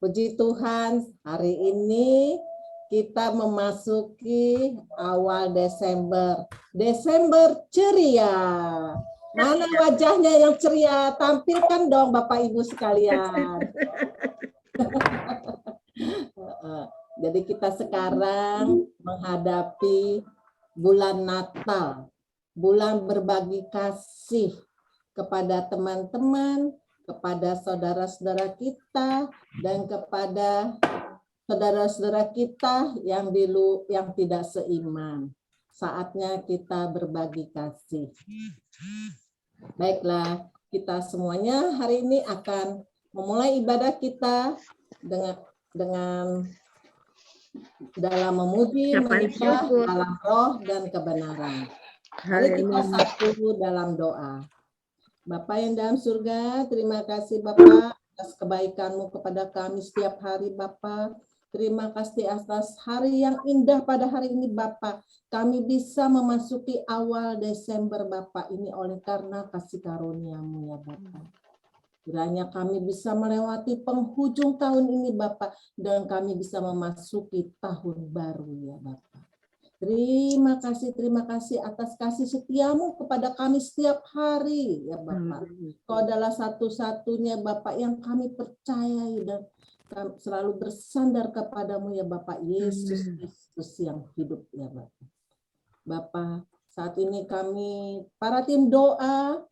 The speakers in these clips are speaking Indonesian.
Puji Tuhan, hari ini kita memasuki awal Desember. Desember ceria. Mana wajahnya yang ceria? Tampilkan dong Bapak Ibu sekalian. Jadi kita sekarang menghadapi bulan Natal, bulan berbagi kasih kepada teman-teman, kepada saudara-saudara kita, dan kepada saudara-saudara kita yang tidak seiman. Saatnya kita berbagi kasih. Baiklah, kita semuanya hari ini akan memulai ibadah kita dengan dalam memuji, menyembah dalam roh dan kebenaran. Mari kita satu dalam doa. Bapa yang dalam surga, terima kasih Bapa atas kebaikan-Mu kepada kami setiap hari Bapa. Terima kasih atas hari yang indah pada hari ini Bapa. Kami bisa memasuki awal Desember Bapa ini oleh karena kasih karunia-Mu ya Bapa. Kiranya kami bisa melewati penghujung tahun ini Bapak, dan kami bisa memasuki tahun baru ya Bapak. Terima kasih atas kasih setia-Mu kepada kami setiap hari ya Bapak. Kau adalah satu-satunya Bapak yang kami percayai dan selalu bersandar kepadamu ya Bapak Yesus Kristus yang hidup ya Bapak. Bapak, saat ini kami para tim doa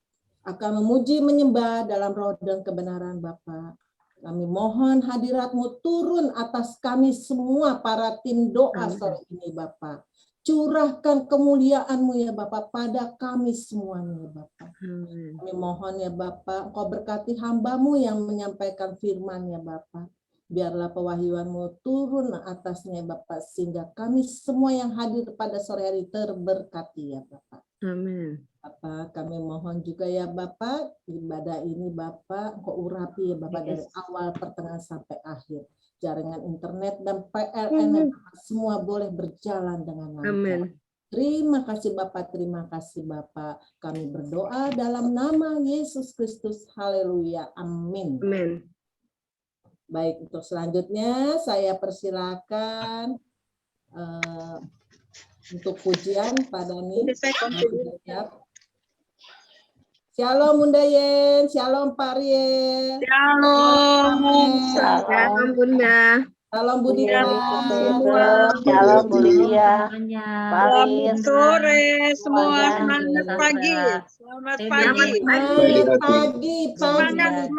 akan memuji menyembah dalam roh dan kebenaran Bapa. Kami mohon hadirat-Mu turun atas kami semua para tim doa sore ini Bapa. Curahkan kemuliaan-Mu ya Bapa pada kami semuanya ya Bapa. Kami mohon ya Bapa, Engkau berkati hamba-Mu yang menyampaikan firman ya Bapa. Biarlah pewahyuan-Mu turun atasnya Bapa, sehingga kami semua yang hadir pada sore hari terberkati ya Bapa. Amin. Bapak, kami mohon juga ya Bapak, ibadah ini Bapak, Engkau urapi ya Bapak dari awal, pertengahan sampai akhir. Jaringan internet dan PLN semua boleh berjalan dengan lancar. Amin. Terima kasih Bapak. Kami berdoa dalam nama Yesus Kristus. Haleluya. Amin. Amin. Baik, untuk selanjutnya saya persilakan untuk pujian Pak Dani. Shalom Bunda Yen, shalom Pak Rien. Shalom. Shalom Bunda. Shalom Bu Dita. Shalom Bu Lydia. Selamat sore semua. Selamat pagi. Selamat pagi. Semangat.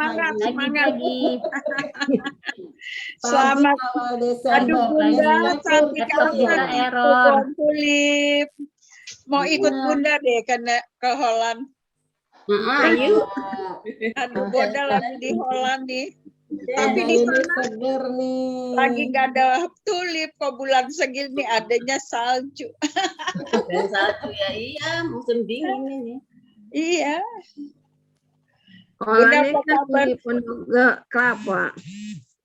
Selamat awal Desember. Aduh Bunda, cantik amat. Tulip. Mau ikut Bunda deh ke Holland. Ayo. Aduh, Bunda lagi di Holland nih. Tapi di sana lagi nggak ada tulip, kok bulan segini adanya salju. Dan salju ya, iya musim dingin ini. Iya. Bunda apa kabar? Kelapa.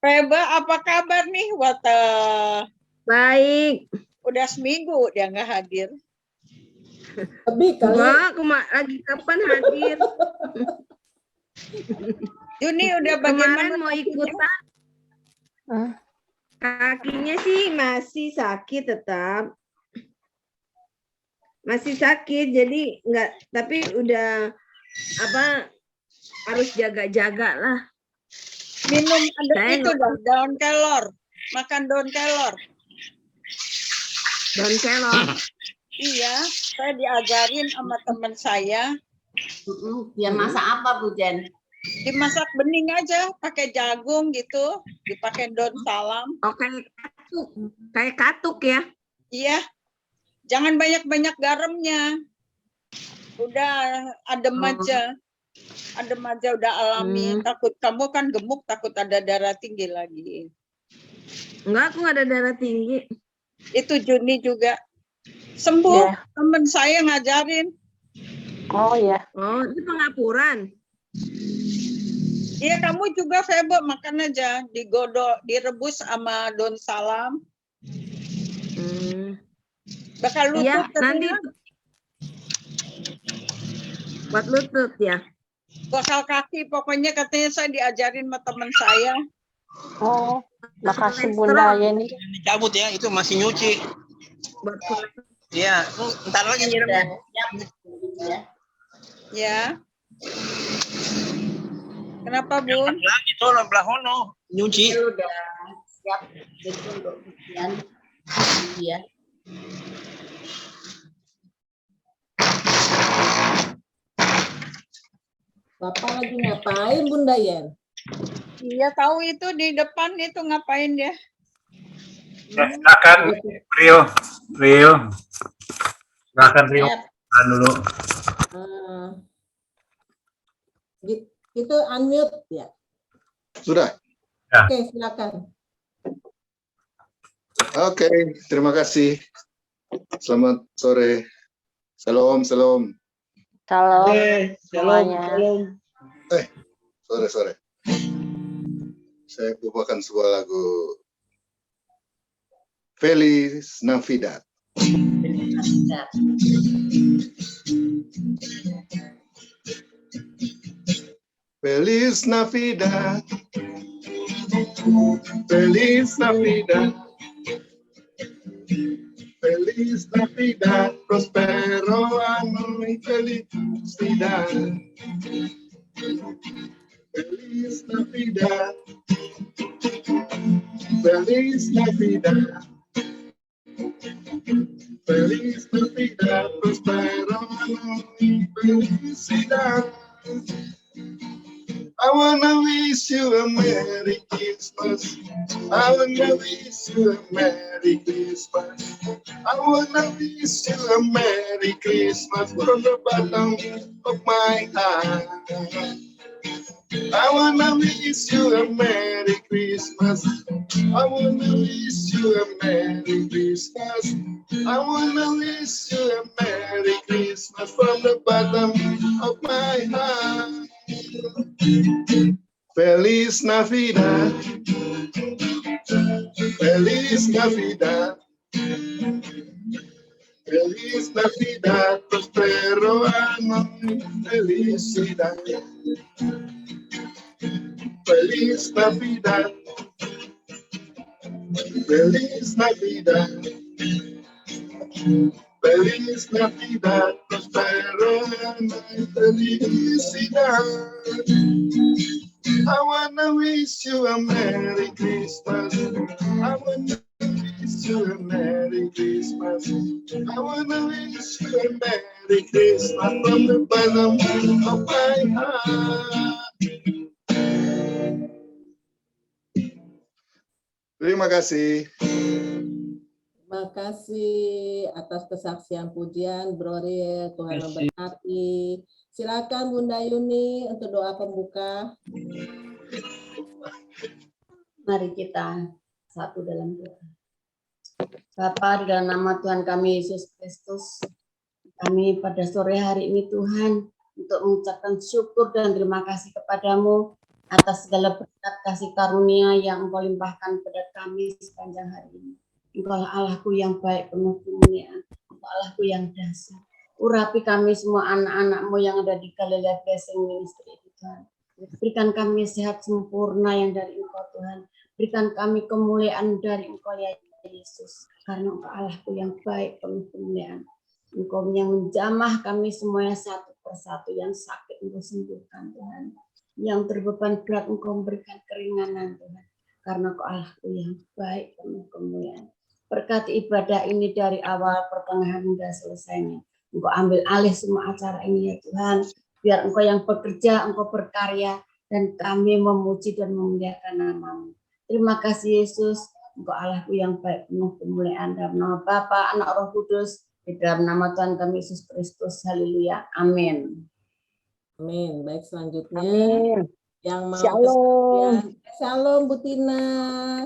Reba, apa kabar nih? Baik. Udah seminggu dia nggak hadir. Lebih kali. Aku lagi kapan hadir? Juni udah bagaimana? Kemarin mau ikutan. Kakinya sih masih sakit tetap. Masih sakit, jadi enggak, tapi udah harus jaga-jaga lah. Minum itu daun kelor. Makan daun kelor. Daun kelor. Iya, saya diajarin sama teman saya. Dia masak apa Bu Jen? Dimasak bening aja, pakai jagung gitu, dipakai daun salam. Oh, kayak katuk ya? Iya, jangan banyak-banyak garamnya. Udah adem aja udah alami. Takut kamu kan gemuk, takut ada darah tinggi lagi. Enggak, aku nggak ada darah tinggi. Itu Juni juga sembuh, temen saya ngajarin. Oh ya. Oh, itu pengapuran. Iya, kamu juga Febe makan aja, direbus sama daun salam. Bakal lutut ya, nanti buat lutut ya. Bakal kaki, pokoknya katanya saya diajarin sama teman saya. Oh, makasih Bunda Yeni. Dicabut ya, itu masih nyuci. Iya, ntar lagi nyiram. Udah siap ya. Ya. Kenapa, Bun? Lagi tolong belahono nyuci. Ini udah siap itu untuk ujian. Ya. Bapak lagi ngapain Bunda Yen? Iya, tahu itu di depan itu ngapain dia? Ya, silakan Rio. Silakan Rio. Siap. Tahan dulu. Itu unmute ya. Sudah. Ya. Oke, silakan. Oke, terima kasih. Selamat sore. Salam. Shalom semuanya. Sore. Saya bawakan sebuah lagu Feliz Navidad. Feliz Navidad. Feliz Navidad. Feliz Navidad, prospero año y felicidad. Feliz Navidad. Feliz Navidad. Feliz Navidad, prospero año y felicidad. I wanna wish you a Merry Christmas. I wanna wish you a Merry Christmas. I wanna wish you a Merry Christmas from the bottom of my heart. I wanna wish you a Merry Christmas. I wanna wish you a Merry Christmas. I wanna wish you a Merry Christmas from the bottom of my heart. Feliz Navidad. Feliz Navidad. Feliz Navidad, prospero año y felicidad. Feliz Navidad. Feliz Navidad. Feliz Navidad, prospero año y felicidad. I wanna wish you a Merry Christmas. I wanna wish you a Merry Christmas. I wanna wish you a Merry Christmas from the bottom of my heart. Terima kasih. Terima kasih atas kesaksian pujian, Bro Rie. Tuhan memberkati. Silakan Bunda Yuni untuk doa pembuka. Mari kita satu dalam doa. Bapa, di dalam nama Tuhan kami Yesus Kristus, kami pada sore hari ini Tuhan untuk mengucapkan syukur dan terima kasih kepadamu atas segala berkat kasih karunia yang Engkau limpahkan pada kami sepanjang hari ini. Engkau Allahku yang baik, penuh kemuliaan. Engkau Allahku yang dahsyat. Urapi kami semua anak-anak-Mu yang ada di Galilea Blessing Ministry, Tuhan. Berikan kami sehat sempurna yang dari Engkau, Tuhan. Berikan kami kemuliaan dari Engkau, ya Yesus. Karena Engkau Allahku yang baik, penuh kemuliaan. Engkau yang menjamah kami semuanya satu persatu. Yang sakit Engkau sembuhkan, Tuhan. Yang terbeban berat Engkau memberikan keringanan, Tuhan. Karena Engkau Allahku yang baik, penuh kemuliaan. Berkati ibadah ini dari awal pertengahan hingga selesainya. Engkau ambil alih semua acara ini ya Tuhan. Biar Engkau yang bekerja, Engkau berkarya, dan kami memuji dan memuliakan nama-Mu. Terima kasih Yesus, Engkau Allahku yang baik, penuh kemuliaan. Dalam nama Bapa, Anak, Roh Kudus, di dalam nama Tuhan kami Yesus Kristus. Haleluya. Amin. Amin. Baik, selanjutnya. Amin. Yang mau Shalom. Shalom Bu Tina.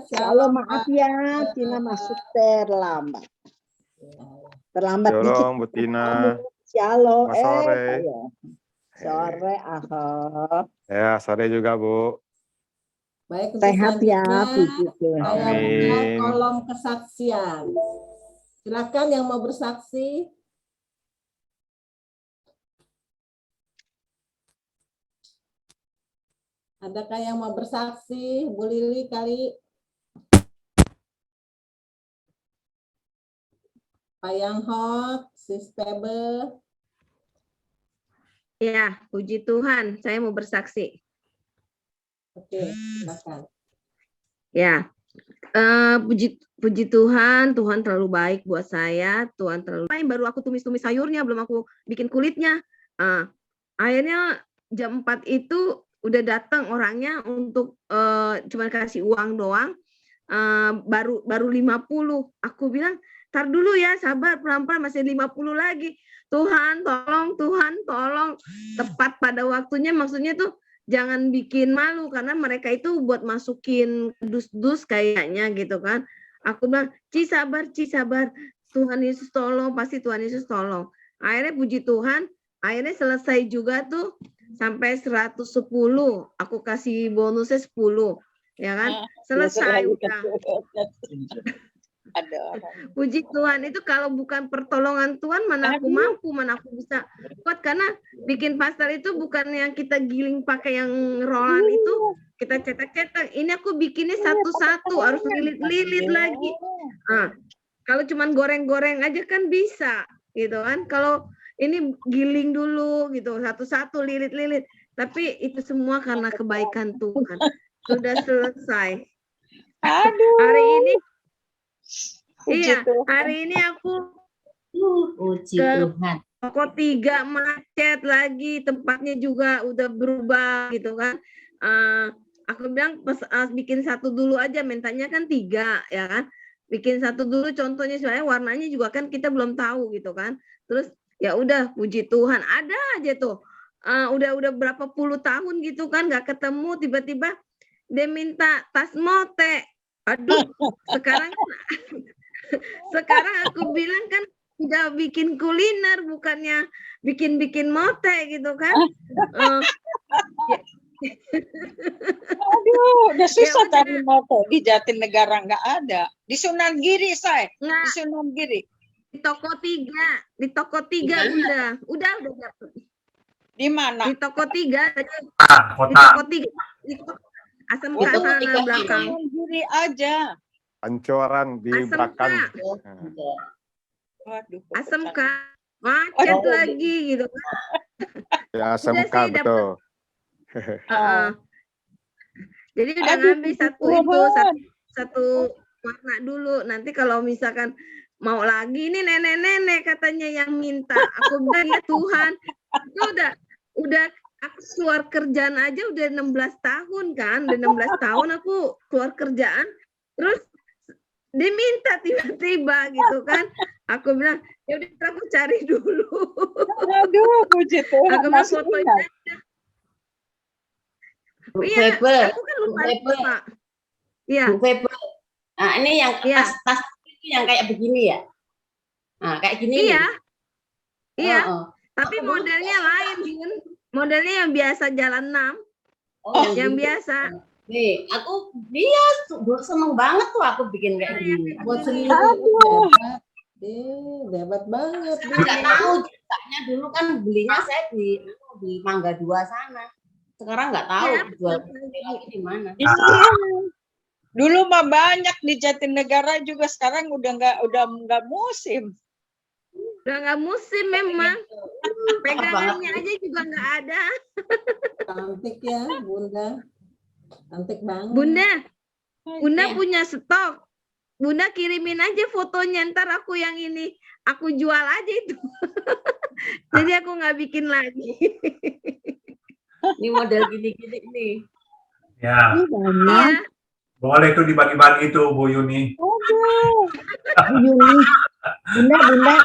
Shalom, maaf ya, Tina masuk terlambat. Terlambat dikit. Shalom Bu Tina. Shalom. Selamat sore. Sore, Ahok. Ya, sore juga Bu. Baik, untuk Sehat ya, puji Tuhan. saya buka kolom kesaksian. Silakan yang mau bersaksi. Adakah yang mau bersaksi? Bu Lili kali. Pak Yang Hok, Sis Pebe. Ya, puji Tuhan, saya mau bersaksi. Oke, silakan. Ya, puji Tuhan, Tuhan terlalu baik buat saya. Tuhan terlalu baik. Baru aku tumis-tumis sayurnya, belum aku bikin kulitnya. Akhirnya jam 4 itu udah datang orangnya untuk cuma kasih uang doang. Baru 50. Aku bilang, tar dulu ya, sabar, pelan-pelan, masih 50 lagi. Tuhan tolong, tepat pada waktunya, maksudnya tuh jangan bikin malu, karena mereka itu buat masukin dus-dus kayaknya gitu kan. Aku bilang, Ci sabar, Tuhan Yesus tolong, pasti Tuhan Yesus tolong. Akhirnya puji Tuhan, akhirnya selesai juga tuh sampai 110, aku kasih bonusnya 10, ya kan, selesai udah. Ada orang. Puji Tuhan, itu kalau bukan pertolongan Tuhan mana aku mampu, mana aku bisa kuat, karena bikin pastel itu bukan yang kita giling pakai yang rolan itu, kita cetak-cetak. Ini aku bikinnya satu-satu, harus lilit-lilit lagi. Kalau cuman goreng-goreng aja kan bisa, gitu kan. Kalau ini giling dulu gitu, satu-satu lilit-lilit. Tapi itu semua karena kebaikan Tuhan. Sudah selesai. Aduh. Hari ini Puji iya, Tuhan. hari ini aku Puji ke Tuhan. toko 3 macet lagi, tempatnya juga udah berubah gitu kan. Aku bilang bikin satu dulu aja, mintanya kan 3 ya kan. Bikin satu dulu contohnya, soalnya warnanya juga kan kita belum tahu gitu kan. Terus ya udah, puji Tuhan, ada aja tuh. Udah berapa puluh tahun gitu kan nggak ketemu, tiba-tiba dia minta tas mote. Aduh, sekarang aku bilang kan udah bikin kuliner, bukannya bikin mote gitu kan. Aduh, udah susah Ya cari moto di Jatinegara, nggak ada. Di Sunan Giri, say. Nggak. Di Sunan Giri. Di toko 3 udah dapet. Di mana? Di toko 3 Kota. di toko 3 Asam Di toko sana 3 belakang. Sunan Giri aja. Pancoran di Asam belakang. Waduh. Asam macet Oh, lagi gitu kan. Ya, Udah SMK sih, betul. Jadi udah Aduh, ngambil Tuhan. satu warna dulu. Nanti kalau misalkan mau lagi, ini nenek-nenek katanya yang minta. Aku bilang ya Tuhan, itu udah aku keluar kerjaan aja udah 16 tahun kan. Udah 16 tahun aku keluar kerjaan. Terus diminta tiba-tiba gitu kan. Aku bilang, ya udah aku cari dulu. Aduh, puji Tuhan. Aku bilang Masih fotonya ingat. aja. Bu Iya, Febe, aku kan lupa Bu Febe. Pak. Iya, Bu Febe. Nah, ini yang Iya. tas itu yang kayak begini ya. Nah, kayak gini. iya, nih. iya. Oh, oh. Tapi Oh, modelnya lain, Bun. Modelnya yang biasa jalan 6, Oh, yang gitu. biasa. Nih, aku seneng banget tuh aku bikin kayak gini. Buat sendiri. Hebat. Hebat banget. Saya nggak tahu ceritanya, dulu kan belinya saya di Mangga 2 sana. Sekarang nggak tahu Iya, jual betul. lagi di mana. Iya. Dulu mah banyak di Jatinegara juga, sekarang udah nggak musim. Udah nggak musim memang. Pegangannya aja juga nggak ada. Cantik ya, Bunda. Cantik banget. Bunda Iya. punya stok. Bunda kirimin aja fotonya, ntar aku yang ini. Aku jual aja itu. Jadi aku nggak bikin lagi. Ini model gini-gini nih. Ya, Iya. boleh tuh dibagi-bagi tuh Bu Yuni. Bu Yuni, Bunda,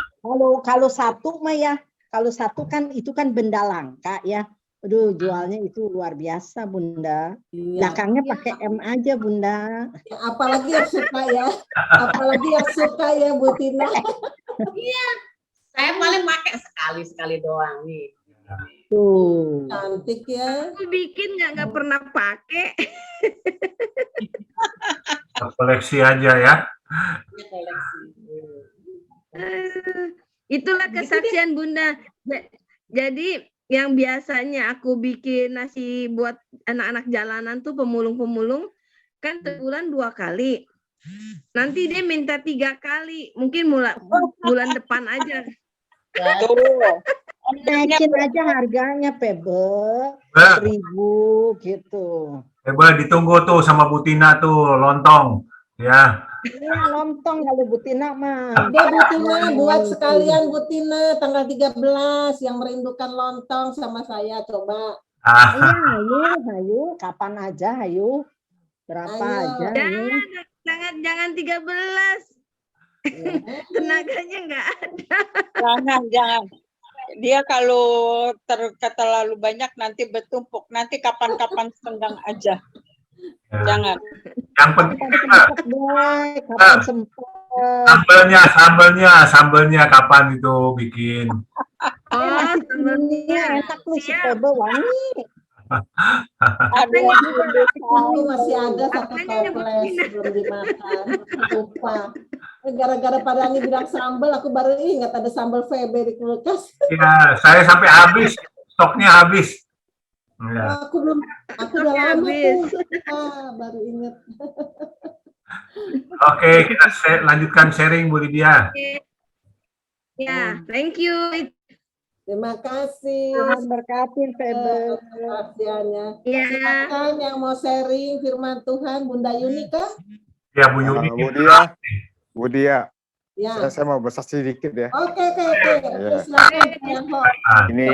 kalau satu mah ya, kalau satu kan itu kan benda langka ya. Aduh, jualnya itu luar biasa, Bunda. Iya. Belakangnya pakai M aja, Bunda. Apalagi yang suka ya. Apalagi yang suka ya, Bu Tina. Saya paling pakai sekali doang nih. Tuh. Cantik ya. Aku bikin nggak pernah pakai. Koleksi aja ya. Ini koleksi. Itulah kesaksian Bunda. Jadi yang biasanya aku bikin nasi buat anak-anak jalanan tuh pemulung-pemulung kan sebulan 2 kali. Nanti dia minta 3 kali, mungkin bulan depan aja. Tuh. Naikin aja harganya, Pebe. Nah, 1.000 gitu. coba ditunggu tuh sama Bu Tina tuh lontong, ya. Iya, lontong kalau Bu Tina mah. Udah Bu Tina, buat sekalian Bu Tina tanggal 13 yang merindukan lontong sama saya coba. Iya, hayu, kapan aja, hayu. Berapa Ayo. aja, hayu. Jangan 13. Tenaganya nggak ada. Jangan. Dia kalau terlalu banyak nanti bertumpuk. Nanti kapan-kapan senggang aja. Ya. Jangan. Yang penting Kapan sempet. sambelnya kapan itu bikin? Nasi kuningnya enak tuh, si Pebe wangi. Aduh, Ini masih ada satu toples belum dimakan. Lupa. Gara-gara pada Ani bilang sambal, aku baru ingat ada sambal VB di kulkas. Ya, saya sampai habis, stoknya habis. Ya. Aku udah lama tuh. Baru ingat. Oke, kita lanjutkan sharing Bu Lydia. Ya, thank you. Terima kasih. Tuhan berkati, Pebe. Perhatiannya. Ya. Silakan yang mau sharing firman Tuhan, Bunda Yunika. Ya, Bu Yuni. Bu Dia, Ya. saya mau bersaksi sedikit ya. Oke. Ya. Silakan Yang Ho. Ini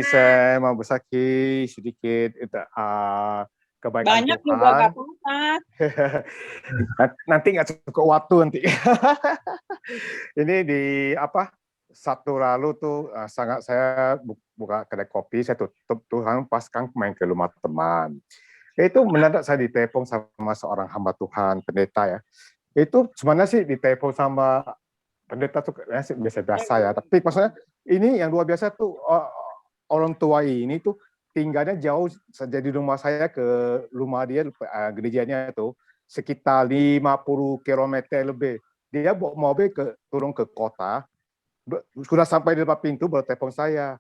saya mau bersaksi sedikit itu kebaikan banyak Tuhan. juga gak apa-apa. Nanti nggak cukup waktu nanti. Ini di Sabtu lalu tuh sangat saya buka kedai kopi, saya tutup Tuhan pas kan main ke rumah teman. Itu mendadak saya ditelepon sama seorang hamba Tuhan, pendeta ya. Itu sebenarnya sih ditelepon sama pendeta tuh biasa-biasa ya. Tapi maksudnya ini yang luar biasa tuh orang tua ini tuh tinggalnya jauh dari rumah saya ke rumah dia, gerejanya itu sekitar 50 km lebih. Dia bawa mobil turun ke kota, sudah sampai di depan pintu baru telepon saya.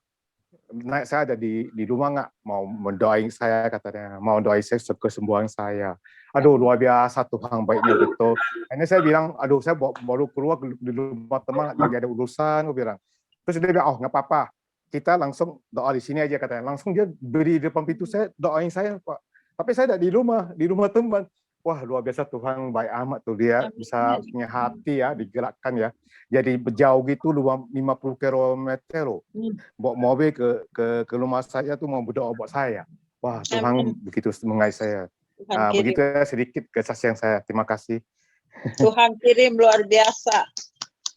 Naik, saya ada di rumah nggak? Mau mendoain saya katanya, mau doain saya kesembuhan saya. Aduh, luar biasa Tuhan baiknya betul. Akhirnya saya bilang, aduh saya baru keluar di rumah teman lagi ada urusan, gue bilang. Terus dia bilang, oh nggak apa-apa, kita langsung doa di sini aja katanya. Langsung dia beri di depan pintu saya, doain saya Pak. Tapi saya ada di rumah teman. Wah luar biasa Tuhan baik amat tuh, dia bisa punya hati ya, digerakkan ya. Jadi jauh gitu 50 km loh. Bawa mobil ke rumah saya tuh mau berdoa buat saya. Wah Tuhan begitu mengasihi saya. Begitu ya sedikit kesaksian saya. Terima kasih. Tuhan kirim luar biasa.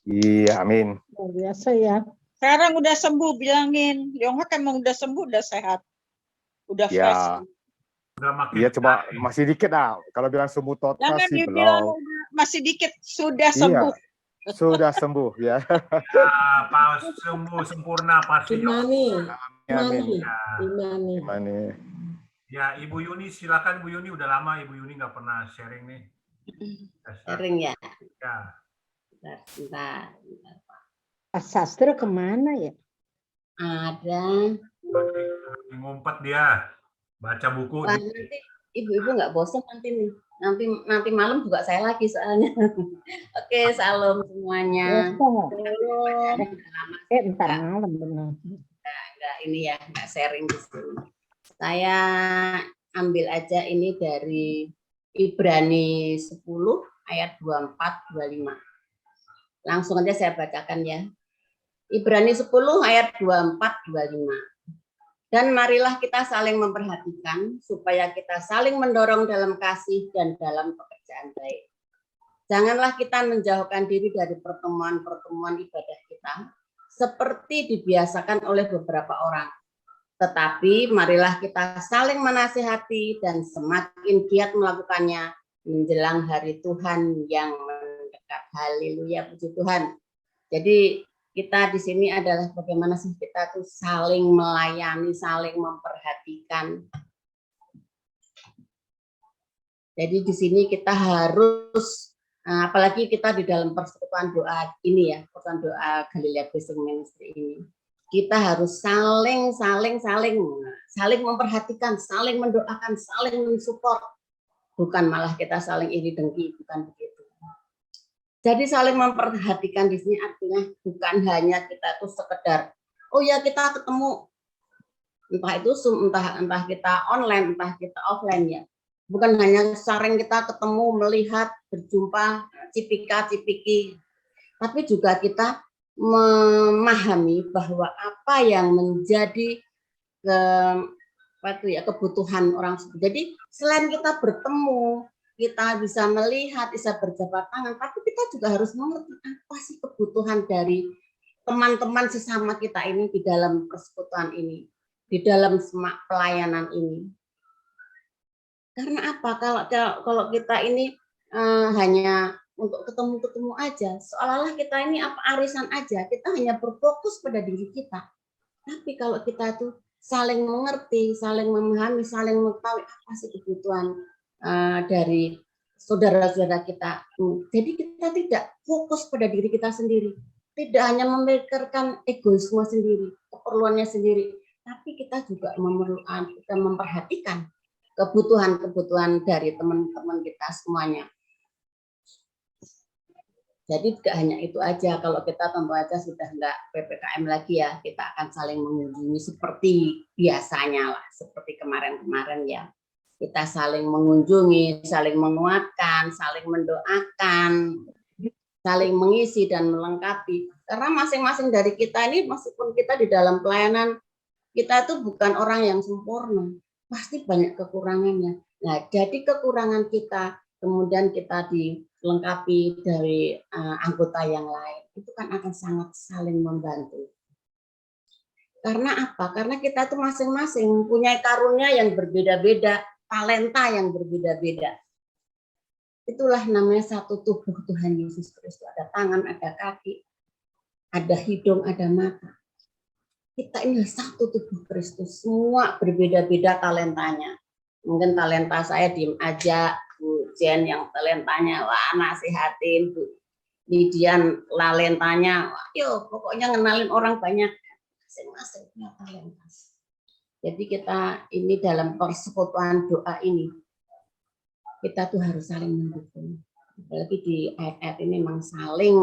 Iya, amin. Luar biasa ya. Sekarang udah sembuh, bilangin. Yonghak emang udah sembuh, udah sehat. Udah fresh. Iya, coba masih dikit Kalau bilang sembuh total Jangan sih dibilang belum. masih dikit, sudah sembuh. Iya, sudah sembuh ya. Pas sembuh sempurna pasti. Imani. Ya, Ibu Yuni silakan Bu Yuni, udah lama Ibu Yuni nggak pernah sharing nih. Sharing ya. Ya. Bentar. Pak Sastra kemana ya? Ada. Ngumpet dia, baca buku. Wah, nanti ibu-ibu nggak bosan nanti nih. Nanti malam juga saya lagi soalnya. Oke, salam semuanya. Ntar malam benar. Enggak ini ya, enggak sharing di sini. Saya ambil aja ini dari Ibrani 10 ayat 24-25. Langsung aja saya bacakan ya. Ibrani 10 ayat 24-25. Dan marilah kita saling memperhatikan supaya kita saling mendorong dalam kasih dan dalam pekerjaan baik. Janganlah kita menjauhkan diri dari pertemuan-pertemuan ibadah kita seperti dibiasakan oleh beberapa orang. Tetapi marilah kita saling menasihati dan semakin giat melakukannya menjelang hari Tuhan yang mendekat. Haleluya, puji Tuhan. Jadi kita di sini adalah bagaimana sih kita tuh saling melayani, saling memperhatikan. Jadi di sini kita harus, apalagi kita di dalam persekutuan doa ini ya, persekutuan doa Galilea Blessing Ministry ini. kita harus saling memperhatikan, saling mendoakan, saling mensupport. Bukan malah kita saling iri dengki, bukan begitu. Jadi saling memperhatikan di sini artinya bukan hanya kita tuh sekedar, oh ya kita ketemu, entah itu Zoom, entah kita online, entah kita offline ya. Bukan hanya saling kita ketemu, melihat, berjumpa, cipika-cipiki, tapi juga kita memahami bahwa apa yang menjadi kebutuhan orang. Jadi selain kita bertemu, kita bisa melihat, bisa berjabat tangan, tapi kita juga harus mengerti apa sih kebutuhan dari teman-teman sesama kita ini di dalam persekutuan ini, di dalam semak pelayanan ini. Karena apa? Kalau kita ini hanya untuk ketemu-ketemu aja, seolah-olah kita ini apa arisan aja, kita hanya berfokus pada diri kita. Tapi kalau kita tuh saling mengerti, saling memahami, saling mengetahui apa sih kebutuhan dari saudara-saudara kita. Jadi kita tidak fokus pada diri kita sendiri, tidak hanya memikirkan egoisme sendiri, keperluannya sendiri, tapi kita juga memperhatikan kebutuhan-kebutuhan dari teman-teman kita semuanya. Jadi tidak hanya itu aja, kalau kita tentu aja sudah enggak PPKM lagi ya, kita akan saling mengunjungi seperti biasanya lah, seperti kemarin-kemarin ya. Kita saling mengunjungi, saling menguatkan, saling mendoakan, saling mengisi dan melengkapi. Karena masing-masing dari kita ini, meskipun kita di dalam pelayanan, kita itu bukan orang yang sempurna, pasti banyak kekurangannya. Nah, jadi kekurangan kita, kemudian kita dilengkapi dari anggota yang lain, itu kan akan sangat saling membantu. Karena apa? Karena kita tuh masing-masing mempunyai karunia yang berbeda-beda, talenta yang berbeda-beda. Itulah namanya satu tubuh Tuhan Yesus Kristus. Ada tangan, ada kaki, ada hidung, ada mata. Kita ini satu tubuh Kristus, semua berbeda-beda talentanya. Mungkin talenta saya diem aja, Bu Jen yang talentanya, wah nasihatin, Bu Lidian talentanya, wah yuk pokoknya ngenalin orang banyak, masing-masing punya talenta. Jadi kita ini dalam persekutuan doa ini, kita tuh harus saling mendukung. Apalagi di ayat-ayat ini memang saling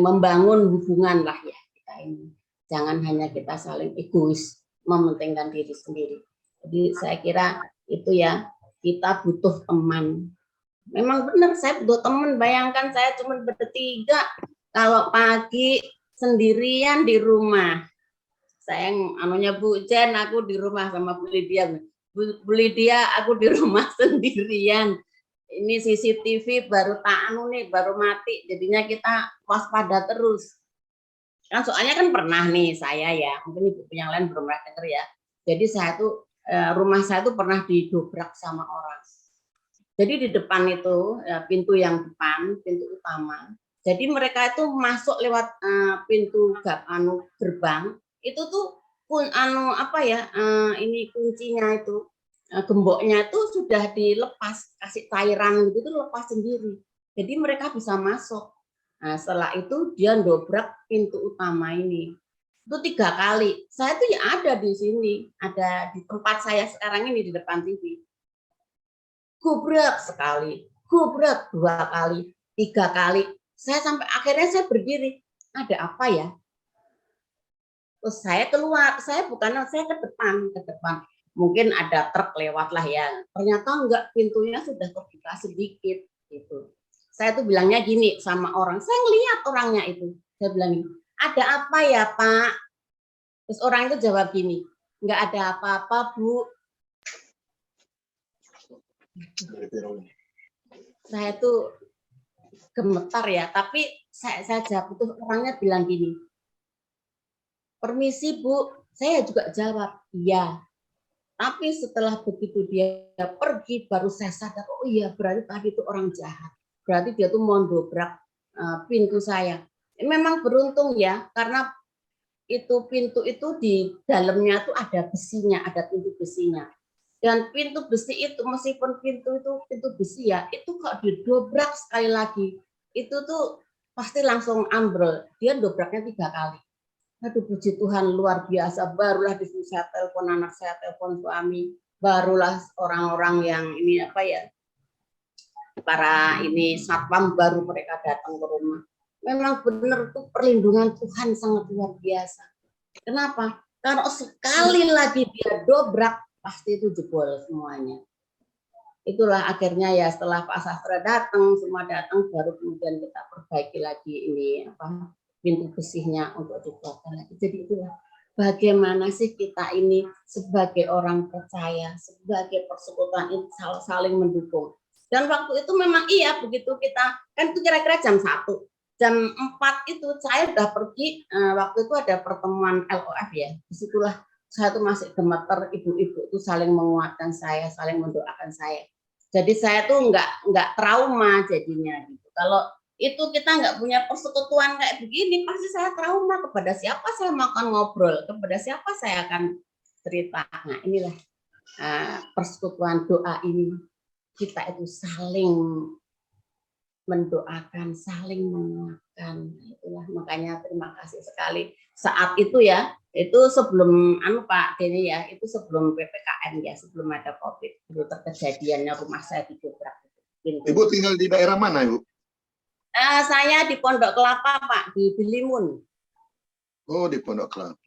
membangun hubungan lah ya kita ini. Jangan hanya kita saling egois, mementingkan diri sendiri. Jadi saya kira itu ya, kita butuh teman. Memang benar saya butuh teman. Bayangkan saya cuma bertiga, kalau pagi sendirian di rumah. Saya anunya Bu Jen, aku di rumah sama Bu Lydia. Bu Lydia, aku di rumah sendirian. Ini CCTV baru baru mati. Jadinya kita waspada terus. Kan soalnya kan pernah nih saya ya, mungkin ibu yang lain belum pernah dengar ya. Jadi saya tuh rumah saya tuh pernah didobrak sama orang. Jadi di depan itu pintu yang depan, pintu utama. Jadi mereka itu masuk lewat pintu gerbang. Itu tuh ini kuncinya itu gemboknya itu sudah dilepas, kasih cairan gitu tuh lepas sendiri. Jadi mereka bisa masuk. Nah, setelah itu dia dobrak pintu utama ini. Itu 3 kali. Saya tuh ya ada di sini, ada di tempat saya sekarang ini di depan TV. Gubrak sekali, gubrak 2 kali, 3 kali. Saya sampai akhirnya saya berdiri. Ada apa ya? Terus saya keluar, saya ke depan. Mungkin ada truk lewat lah ya. Ternyata enggak, pintunya sudah terbuka sedikit gitu. Saya tuh bilangnya gini sama orang, saya ngelihat orangnya itu. Saya bilang, ada apa ya Pak? Terus orang itu jawab gini, enggak ada apa-apa Bu. Saya tuh gemetar ya, tapi saya jawab itu orangnya bilang gini, permisi Bu, saya juga jawab, iya. Tapi setelah begitu dia pergi, baru saya sadar, oh iya berarti tadi itu orang jahat. Berarti dia tuh mau dobrak pintu saya. Memang beruntung ya, karena itu pintu itu di dalamnya tuh ada besinya, ada pintu besinya. Dan pintu besi itu, meskipun pintu itu pintu besi ya, itu kalau didobrak sekali lagi, itu tuh pasti langsung ambrol. Dia dobraknya 3 kali. Aduh, puji Tuhan, luar biasa. Barulah di sini saya telepon anak saya, telepon suami. Barulah orang-orang yang ini apa ya, para ini satpam, baru mereka datang ke rumah. Memang benar tuh perlindungan Tuhan sangat luar biasa. Kenapa? Karena sekali lagi dia dobrak, pasti itu jebol semuanya. Itulah akhirnya ya setelah Pak Sastra datang, semua datang, baru kemudian kita perbaiki lagi ini apa pintu besinya untuk dibuatkan lagi. Jadi itulah bagaimana sih kita ini sebagai orang percaya, sebagai persekutuan ini saling mendukung. Dan waktu itu memang iya, begitu kita, kan itu kira-kira jam 1. Jam 4 itu saya sudah pergi, waktu itu ada pertemuan LOF ya. Disitulah saya tuh masih gemeter, ibu-ibu itu saling menguatkan saya, saling mendoakan saya. Jadi saya tuh nggak trauma jadinya gitu. Kalau itu kita nggak punya persekutuan kayak begini, pasti saya trauma. Kepada siapa saya mau akan ngobrol, kepada siapa saya akan cerita. Nah inilah persekutuan doa ini, kita itu saling mendoakan, saling menguatkan. Itulah makanya terima kasih sekali. Saat itu ya, itu sebelum Pak Denny ya, itu sebelum PPKM ya, sebelum ada COVID, itu terkejadiannya rumah saya didobrak. Ibu tinggal di daerah mana, Ibu? Saya di Pondok Kelapa, Pak, di Bilimun. Oh, di Pondok Kelapa.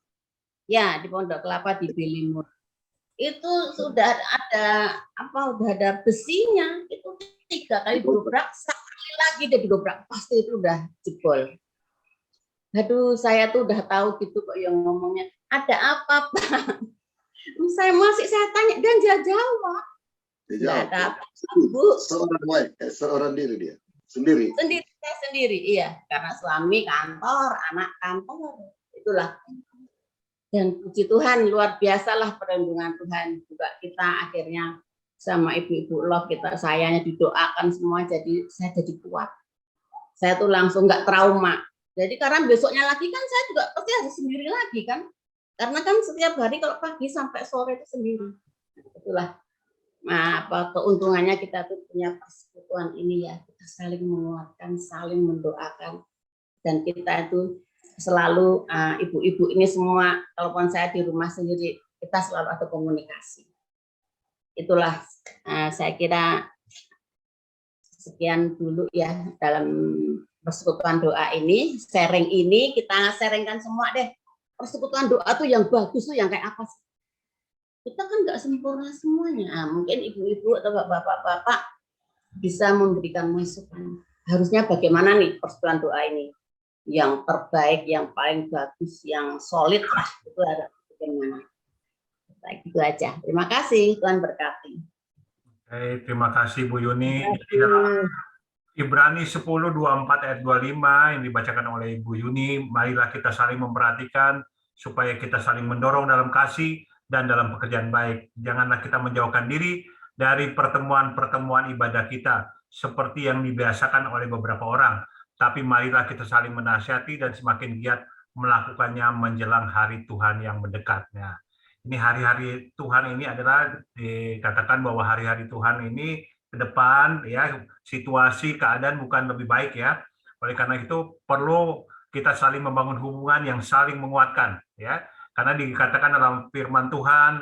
Ya, di Pondok Kelapa di Bilimun. Itu sudah ada udah ada besinya, itu 3 kali dobrak, sekali lagi dia didobrak, pasti itu udah jebol. Aduh, saya tuh udah tahu gitu kok yang ngomongnya, ada apa, Pak? Saya tanya dan dia jawab. Tidak ada apa, Bu. Seorang diri dia. Sendiri. Saya sendiri, iya. Karena suami kantor, anak kantor. Itulah. Dan puji Tuhan, luar biasalah perlindungan Tuhan. Juga kita akhirnya sama ibu-ibu loh, sayanya didoakan semua, jadi saya jadi kuat. Saya tuh langsung nggak trauma. Jadi karena besoknya lagi kan saya juga pasti harus sendiri lagi kan. Karena kan setiap hari kalau pagi sampai sore itu sendiri. Itulah. Nah, keuntungannya kita tuh punya persekutuan ini ya, kita saling menguatkan, saling mendoakan, dan kita itu selalu ibu-ibu ini semua, kalaupun saya di rumah sendiri, kita selalu ada komunikasi. Itulah saya kira sekian dulu ya dalam persekutuan doa ini, sharing ini kita sharingkan semua deh. Persekutuan doa tuh yang bagus tuh yang kayak apa sih? Kita kan nggak sempurna semuanya. Mungkin ibu-ibu atau bapak-bapak bisa memberikan masukan. Harusnya bagaimana nih persekutuan doa ini? Yang terbaik, yang paling bagus, yang solid lah. Itu ada bagaimana. Baik, itu aja. Terima kasih, Tuhan berkati. Terima kasih Bu Yuni. Ibrani 10:24 ayat 25 yang dibacakan oleh Ibu Yuni. Marilah kita saling memperhatikan supaya kita saling mendorong dalam kasih dan dalam pekerjaan baik. Janganlah kita menjauhkan diri dari pertemuan-pertemuan ibadah kita, seperti yang dibiasakan oleh beberapa orang. Tapi marilah kita saling menasihati dan semakin giat melakukannya menjelang hari Tuhan yang mendekat. Nah, ini hari-hari Tuhan ini adalah dikatakan bahwa hari-hari Tuhan ini ke depan, ya situasi, keadaan bukan lebih baik ya. Oleh karena itu perlu kita saling membangun hubungan yang saling menguatkan, ya. Karena dikatakan dalam firman Tuhan,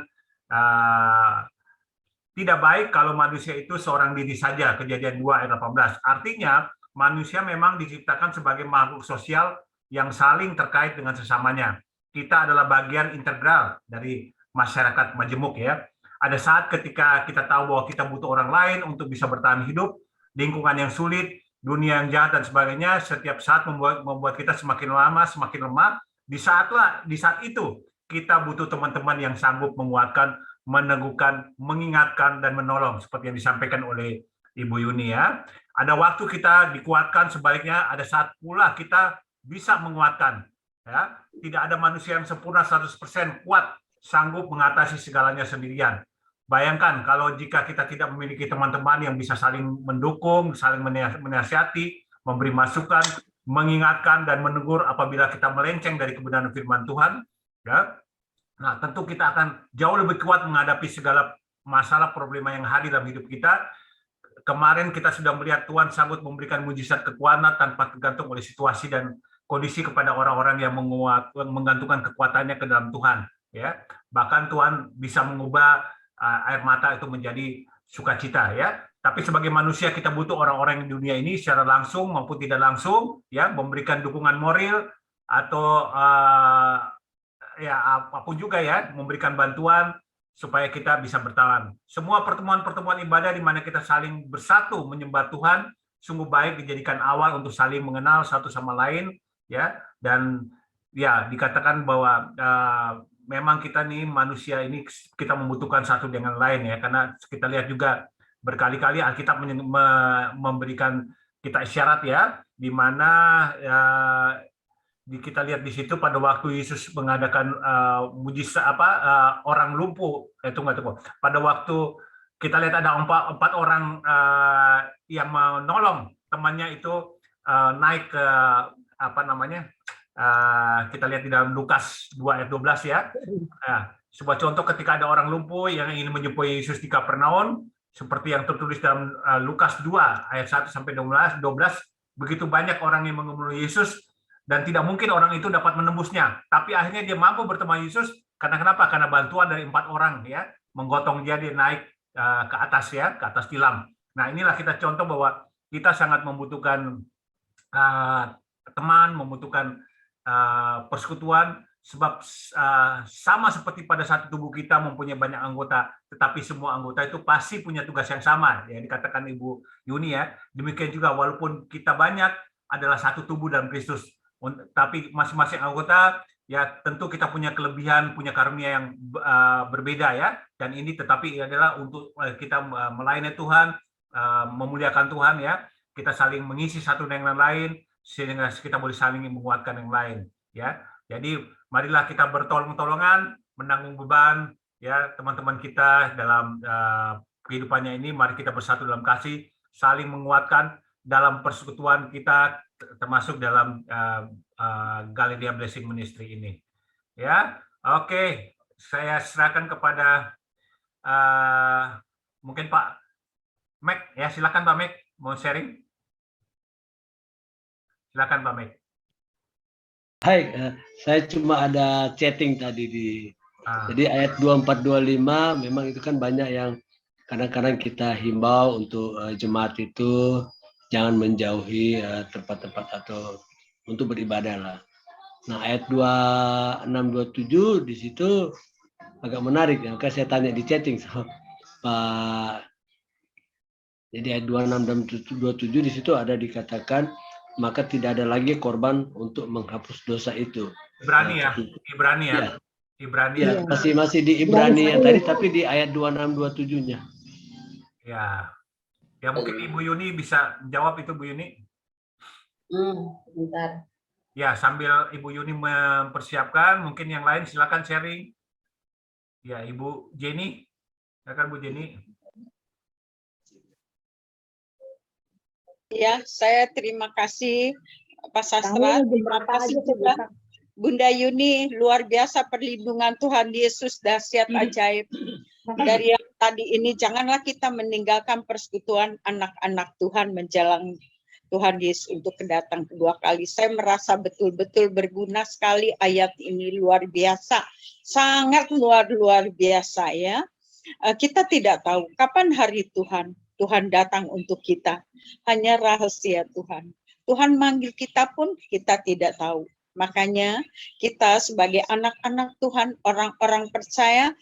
tidak baik kalau manusia itu seorang diri saja, Kejadian 2 ayat 18. Artinya, manusia memang diciptakan sebagai makhluk sosial yang saling terkait dengan sesamanya. Kita adalah bagian integral dari masyarakat majemuk ya. Ada saat ketika kita tahu bahwa kita butuh orang lain untuk bisa bertahan hidup, lingkungan yang sulit, dunia yang jahat dan sebagainya, setiap saat membuat kita semakin lama semakin lemah. Di saat itu kita butuh teman-teman yang sanggup menguatkan, meneguhkan, mengingatkan dan menolong seperti yang disampaikan oleh Ibu Yuni ya. Ada waktu kita dikuatkan, sebaliknya ada saat pula kita bisa menguatkan ya. Tidak ada manusia yang sempurna 100% kuat sanggup mengatasi segalanya sendirian. Bayangkan kalau jika kita tidak memiliki teman-teman yang bisa saling mendukung, saling menasihati, memberi masukan, mengingatkan dan menegur apabila kita melenceng dari kebenaran firman Tuhan, ya. Nah, tentu kita akan jauh lebih kuat menghadapi segala masalah problema yang hadir dalam hidup kita. Kemarin kita sudah melihat Tuhan sanggup memberikan mujizat kekuatan tanpa tergantung oleh situasi dan kondisi kepada orang-orang yang menggantungkan kekuatannya ke dalam Tuhan, ya. Bahkan Tuhan bisa mengubah air mata itu menjadi sukacita, ya. Tapi sebagai manusia kita butuh orang-orang di dunia ini secara langsung maupun tidak langsung, ya, memberikan dukungan moral atau ya apapun juga, ya, memberikan bantuan supaya kita bisa bertahan. Semua pertemuan-pertemuan ibadah di mana kita saling bersatu menyembah Tuhan sungguh baik dijadikan awal untuk saling mengenal satu sama lain, ya. Dan ya dikatakan bahwa memang kita nih manusia ini kita membutuhkan satu dengan lain, ya, karena kita lihat juga berkali-kali Alkitab memberikan kita isyarat, ya, di mana kita lihat di situ pada waktu Yesus mengadakan mujizat orang lumpuh, tunggu. Pada waktu kita lihat ada empat orang yang menolong temannya itu naik ke kita lihat di dalam Lukas 2 ayat 12, ya. Sebuah contoh ketika ada orang lumpuh yang ingin menjumpai Yesus di Kapernaum, seperti yang tertulis dalam Lukas 2 ayat 1 sampai 12, begitu banyak orang yang mengemudi Yesus dan tidak mungkin orang itu dapat menembusnya. Tapi akhirnya dia mampu bertemu Yesus karena kenapa? Karena bantuan dari 4 orang, ya, menggotong dia naik ke atas, ya, ke atas tilam. Nah, inilah kita contoh bahwa kita sangat membutuhkan teman, membutuhkan persekutuan, sebab sama seperti pada satu tubuh kita mempunyai banyak anggota, tetapi semua anggota itu pasti punya tugas yang sama, ya, dikatakan Ibu Yuni, ya. Demikian juga walaupun kita banyak adalah satu tubuh dalam Kristus, tapi masing-masing anggota, ya, tentu kita punya kelebihan, punya karunia yang berbeda, ya. Dan ini tetapi adalah untuk kita melayani Tuhan, memuliakan Tuhan, ya. Kita saling mengisi satu dengan yang lain sehingga kita boleh saling menguatkan yang lain, ya. Jadi marilah kita bertolong-tolongan menanggung beban, ya, teman-teman kita dalam kehidupannya ini. Mari kita bersatu dalam kasih, saling menguatkan dalam persekutuan kita, termasuk dalam Galilea Blessing Ministry ini, ya. Oke, saya serahkan kepada mungkin Pak Mac, ya, silakan Pak Mac, mau sharing, silakan Pak Mac. Hai, saya cuma ada chatting tadi jadi ayat 24-25 memang itu kan banyak yang kadang-kadang kita himbau untuk jemaat itu jangan menjauhi tempat-tempat atau untuk beribadah lah. Nah, ayat 26-27 di situ agak menarik, ya. Maka saya tanya di chatting sama Pak. Jadi ayat 26 dan 27 di situ ada dikatakan maka tidak ada lagi korban untuk menghapus dosa itu. Ibrani, ya, Ibrani, ya. Ya. Ibrani. Ya, masih di Ibrani yang tadi, tapi di ayat 26-27-nya. Ya. Ya, mungkin Ibu Yuni bisa menjawab itu, Bu Yuni. Bentar. Ya, sambil Ibu Yuni mempersiapkan, mungkin yang lain silakan sharing. Ya, Ibu Jenny. Silakan Bu Jenny. Ya, saya terima kasih Pak Sastra, terima kasih juga Bunda Yuni, luar biasa perlindungan Tuhan Yesus, dahsyat ajaib. Dari yang tadi ini, janganlah kita meninggalkan persekutuan anak-anak Tuhan menjelang Tuhan Yesus untuk kedatang kedua kali. Saya merasa betul-betul berguna sekali ayat ini, luar biasa, sangat luar biasa, ya. Kita tidak tahu kapan hari Tuhan datang untuk kita. Hanya rahasia Tuhan. Tuhan manggil kita pun kita tidak tahu. Makanya kita sebagai anak-anak Tuhan, orang-orang percaya,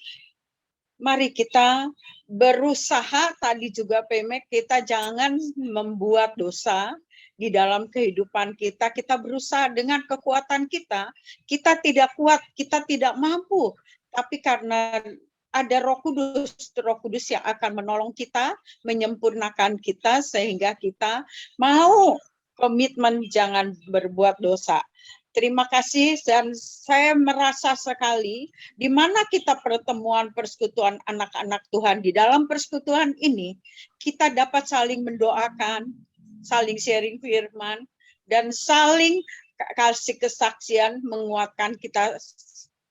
mari kita berusaha, tadi juga Pemek, kita jangan membuat dosa di dalam kehidupan kita. Kita berusaha dengan kekuatan kita. Kita tidak kuat, kita tidak mampu. Tapi karena ada Roh Kudus yang akan menolong kita, menyempurnakan kita sehingga kita mau komitmen jangan berbuat dosa. Terima kasih, dan saya merasa sekali di mana kita pertemuan persekutuan anak-anak Tuhan. Di dalam persekutuan ini kita dapat saling mendoakan, saling sharing firman, dan saling kasih kesaksian menguatkan kita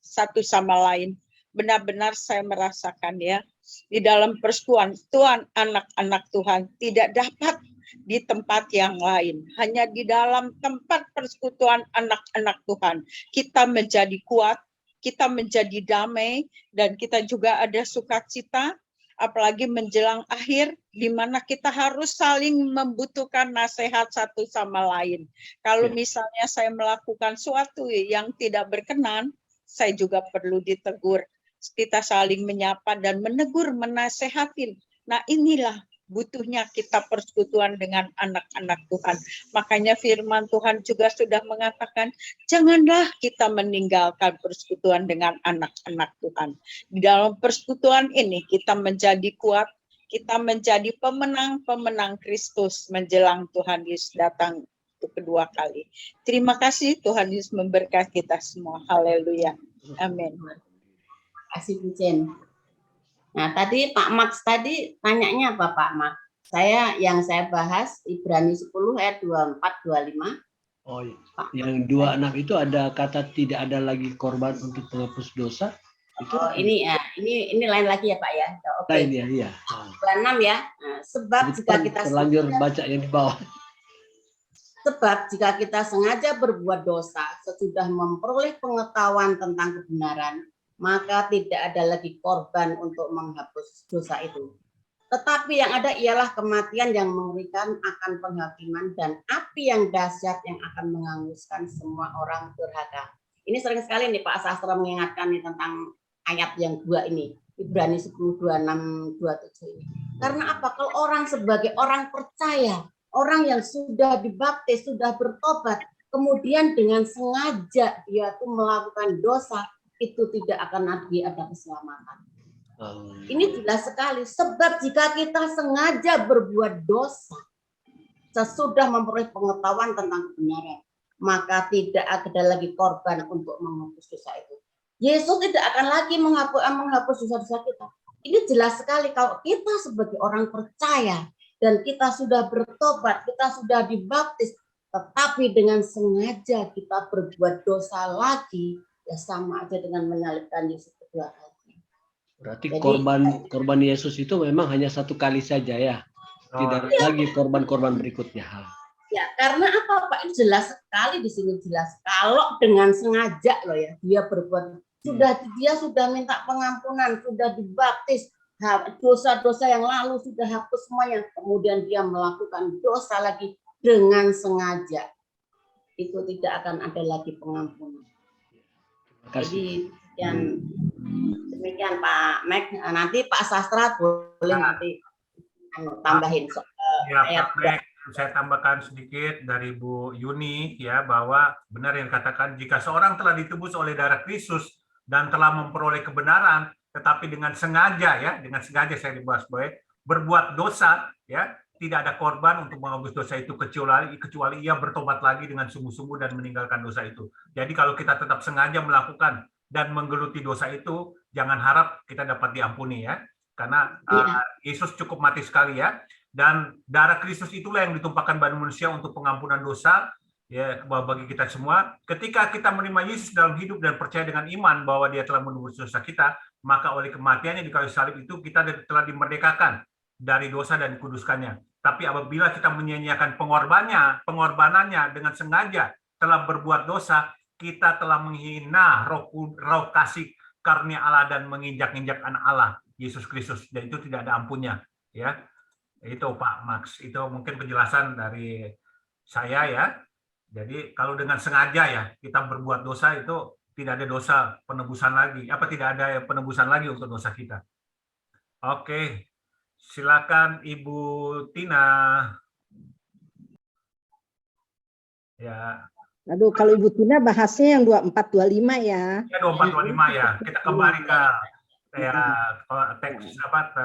satu sama lain. Benar-benar saya merasakan, ya, di dalam persekutuan Tuhan, anak-anak Tuhan tidak dapat di tempat yang lain. Hanya di dalam tempat persekutuan anak-anak Tuhan kita menjadi kuat, kita menjadi damai, dan kita juga ada sukacita, apalagi menjelang akhir di mana kita harus saling membutuhkan nasihat satu sama lain. Kalau misalnya saya melakukan sesuatu yang tidak berkenan, saya juga perlu ditegur. Kita saling menyapa dan menegur, menasehatin. Nah, inilah butuhnya kita persekutuan dengan anak-anak Tuhan. Makanya firman Tuhan juga sudah mengatakan, janganlah kita meninggalkan persekutuan dengan anak-anak Tuhan. Di dalam persekutuan ini kita menjadi kuat, kita menjadi pemenang-pemenang Kristus menjelang Tuhan Yesus datang untuk kedua kali. Terima kasih, Tuhan Yesus memberkati kita semua. Haleluya. Amin. Terima kasih Bu Jen. Nah, tadi Pak Max tadi tanyanya apa Pak Max? Yang saya bahas Ibrani 10 ayat 24 25. Oh iya. Yang 26 itu ada kata tidak ada lagi korban untuk penghapus dosa. Itu ini lain lagi ya Pak ya. Oke. Lain ya, iya. 26 ya. Nah, sebab jika kita terlanjur baca yang di bawah. Sebab jika kita sengaja berbuat dosa sesudah memperoleh pengetahuan tentang kebenaran, maka tidak ada lagi korban untuk menghapus dosa itu. Tetapi yang ada ialah kematian yang mengerikan akan penghakiman dan api yang dahsyat yang akan menghanguskan semua orang durhaka. Ini sering sekali nih Pak Sastra mengingatkan nih tentang ayat yang 2 ini, Ibrani 10, 26, 27 ini. Karena apa? Kalau orang sebagai orang percaya, orang yang sudah dibaptis, sudah bertobat, kemudian dengan sengaja dia tuh melakukan dosa, itu tidak akan lagi ada keselamatan. Ini jelas sekali. Sebab jika kita sengaja berbuat dosa sesudah memperoleh pengetahuan tentang kebenaran, maka tidak ada lagi korban untuk menghapus dosa itu. Yesus tidak akan lagi menghapus dosa-dosa kita. Ini jelas sekali kalau kita sebagai orang percaya dan kita sudah bertobat, kita sudah dibaptis, tetapi dengan sengaja kita berbuat dosa lagi, ya sama aja dengan menyalibkan Yesus kedua kali. Berarti korban Yesus itu memang hanya satu kali saja ya, tidak lagi korban-korban berikutnya. Ya, karena apa Pak? Ini jelas sekali di sini jelas. Kalau dengan sengaja loh ya, dia berbuat dia sudah minta pengampunan, sudah dibaptis, dosa-dosa yang lalu sudah hapus semuanya, kemudian dia melakukan dosa lagi dengan sengaja, itu tidak akan ada lagi pengampunan. Jadi yang demikian Pak Max, nanti Pak Sastra boleh nanti tambahin ayat. Pak Max, saya tambahkan sedikit dari Bu Yuni ya, bahwa benar yang katakan, jika seorang telah ditebus oleh darah Kristus dan telah memperoleh kebenaran, tetapi dengan sengaja saya dibahas berbuat dosa ya, tidak ada korban untuk menghapus dosa itu kecuali ia bertobat lagi dengan sungguh-sungguh dan meninggalkan dosa itu. Jadi kalau kita tetap sengaja melakukan dan menggeluti dosa itu, jangan harap kita dapat diampuni ya, karena Yesus cukup mati sekali ya, dan darah Kristus itulah yang ditumpahkan bagi manusia untuk pengampunan dosa ya bagi kita semua. Ketika kita menerima Yesus dalam hidup dan percaya dengan iman bahwa Dia telah menebus dosa kita, maka oleh kematiannya di kayu salib itu kita telah dimerdekakan dari dosa dan dikuduskannya. Tapi apabila kita menyia-nyiakan pengorbanannya dengan sengaja telah berbuat dosa, kita telah menghina roh kasih karunia Allah dan menginjak-injak anak Allah Yesus Kristus, dan itu tidak ada ampunnya ya. Itu Pak Max, itu mungkin penjelasan dari saya ya. Jadi kalau dengan sengaja ya kita berbuat dosa, itu tidak ada dosa penebusan lagi, tidak ada penebusan lagi untuk dosa kita. Oke. Silakan Ibu Tina. Ya. Aduh, kalau Ibu Tina bahasnya yang 24-25 ya. Ya 24-25 ya. Kita kembali ke teks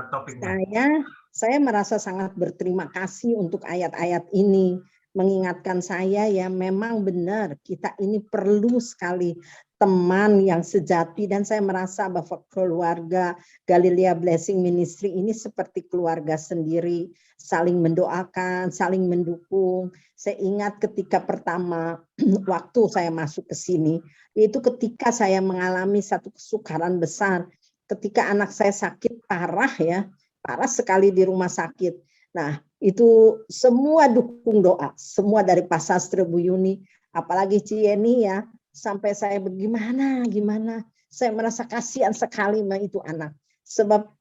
topiknya. Saya merasa sangat berterima kasih untuk ayat-ayat ini. Mengingatkan saya ya, memang benar kita ini perlu sekali teman yang sejati, dan saya merasa bahwa keluarga Galilea Blessing Ministry ini seperti keluarga sendiri, saling mendoakan, saling mendukung. Saya ingat ketika pertama waktu saya masuk ke sini, itu ketika saya mengalami satu kesukaran besar, ketika anak saya sakit parah ya, parah sekali di rumah sakit. Nah, Itu semua dukung doa, semua dari Pak Sastra, Bu Yuni, apalagi Cieni ya, sampai saya bagaimana, gimana, saya merasa kasihan sekali sama itu anak, sebab